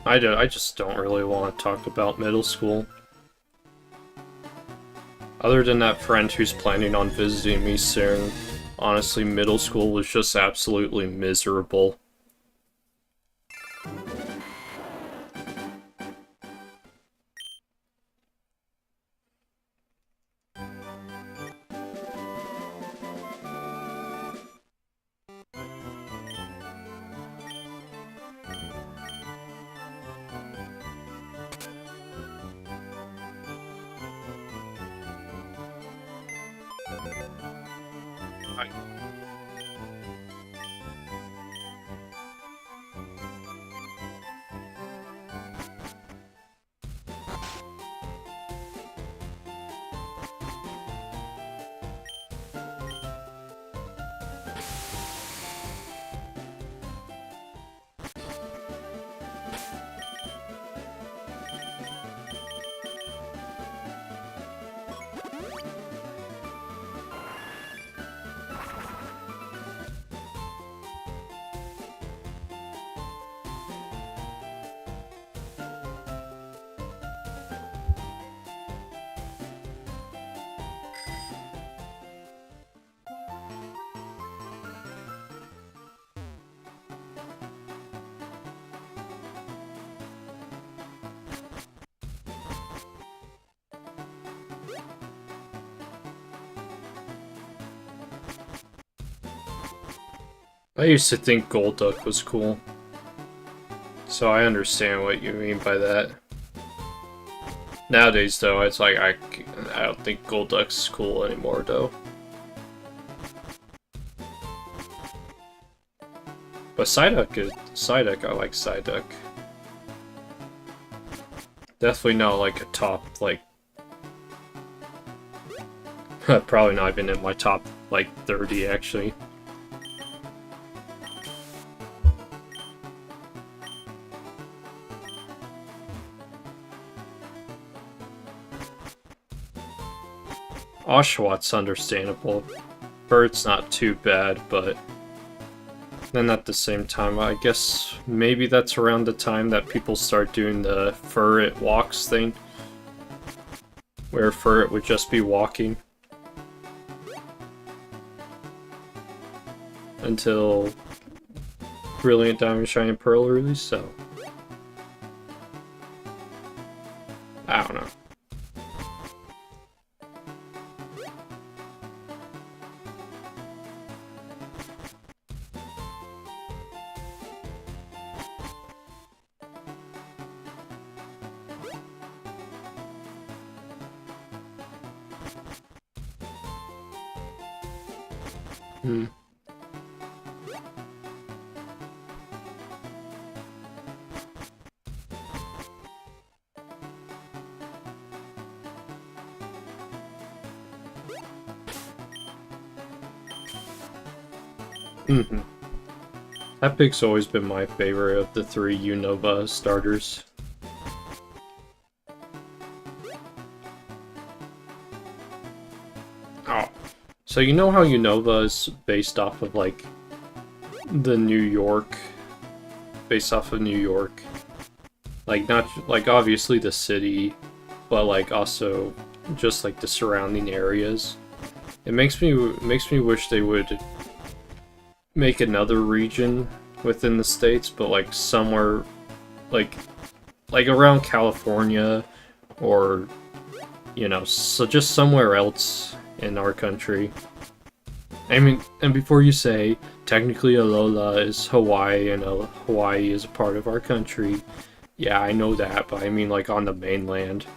I just don't really want to talk about middle school. Other than that friend who's planning on visiting me soon, Honestly, middle school was just absolutely miserable. I used to think Golduck was cool. So I understand what you mean by that. Nowadays, though, it's like I don't think Golduck's cool anymore, though. But Psyduck is Psyduck. I like Psyduck. Definitely not like a top like. Probably not even in my top like 30 actually. Oshawtt's understandable. Bird's not too bad, but then at the same time, I guess maybe that's around the time that people start doing the Furret walks thing. Where Furret would just be walking. Until Brilliant Diamond Shining Pearl release, so I don't know. That pick's always been my favorite of the three Unova starters. Oh, so you know how Unova is based off of like the New York, based off of New York, like not like obviously the city, but like also just like the surrounding areas. It makes me wish they would make another region within the states, but like somewhere like around California, or you know, so just somewhere else in our country. I mean, and before you say technically Alola is Hawaii and Hawaii is a part of our country, yeah, I know that, but I mean like on the mainland.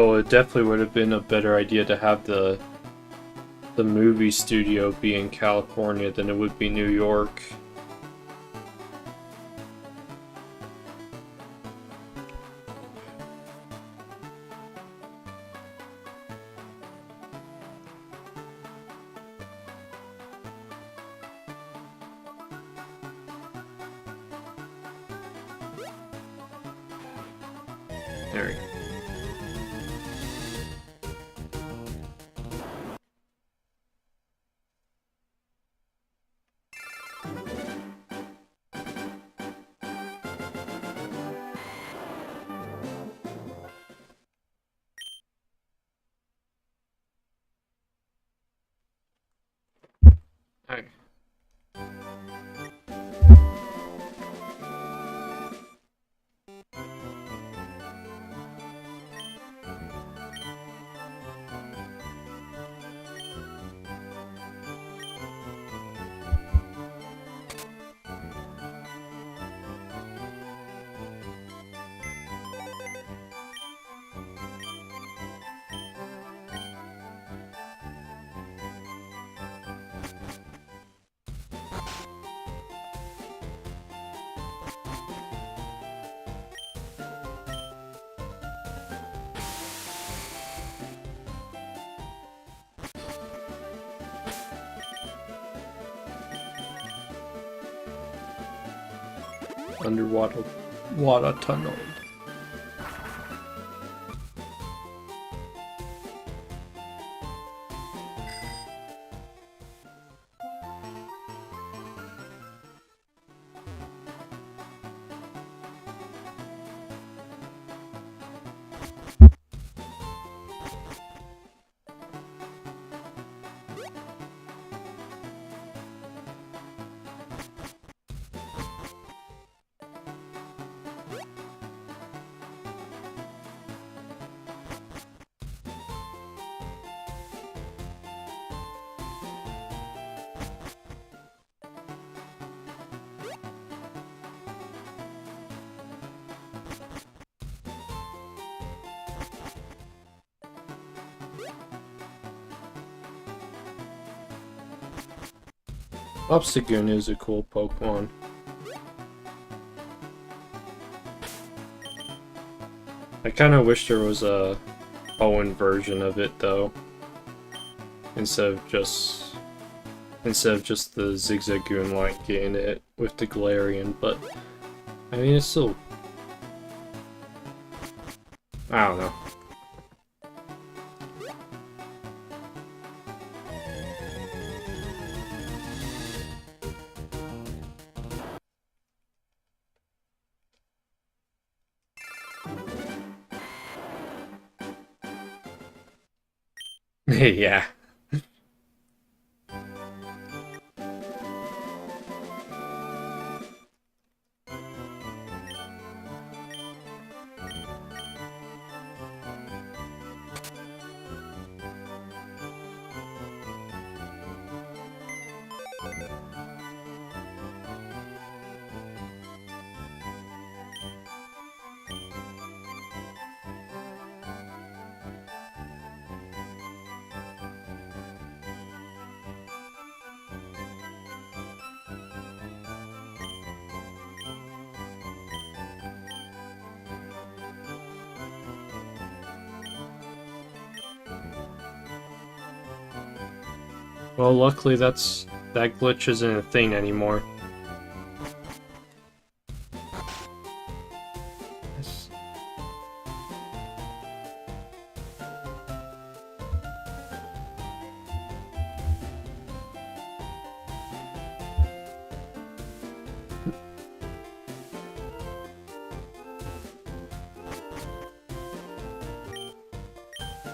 Oh, it definitely would have been a better idea to have the movie studio be in California than it would be New York. There we go. Alright. Underwater water tunnel. Obstagoon is a cool Pokemon. I kind of wish there was a Owen version of it though, instead of just the Zigzagoon like getting it with the Galarian. But I mean, it's still, I don't know. Yeah. Well, luckily that glitch isn't a thing anymore.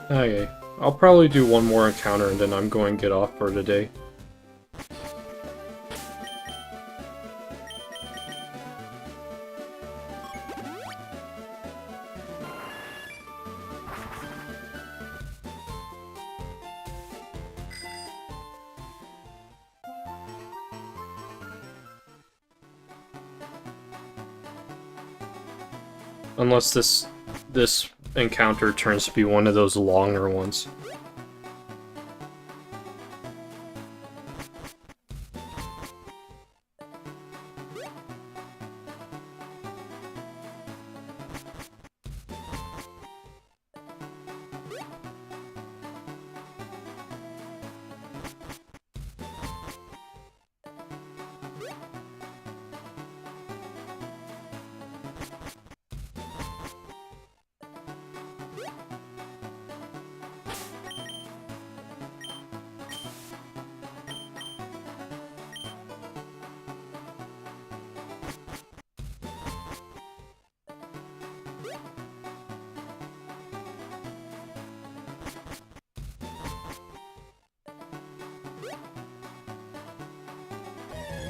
Okay, I'll probably do one more encounter and then I'm going to get off for today. Unless this encounter turns to be one of those longer ones.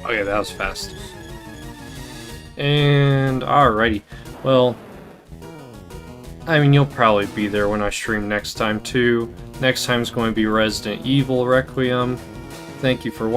Okay, that was fast. And alrighty, well, I mean, you'll probably be there when I stream next time too. Next time's going to be Resident Evil Requiem. Thank you for watching.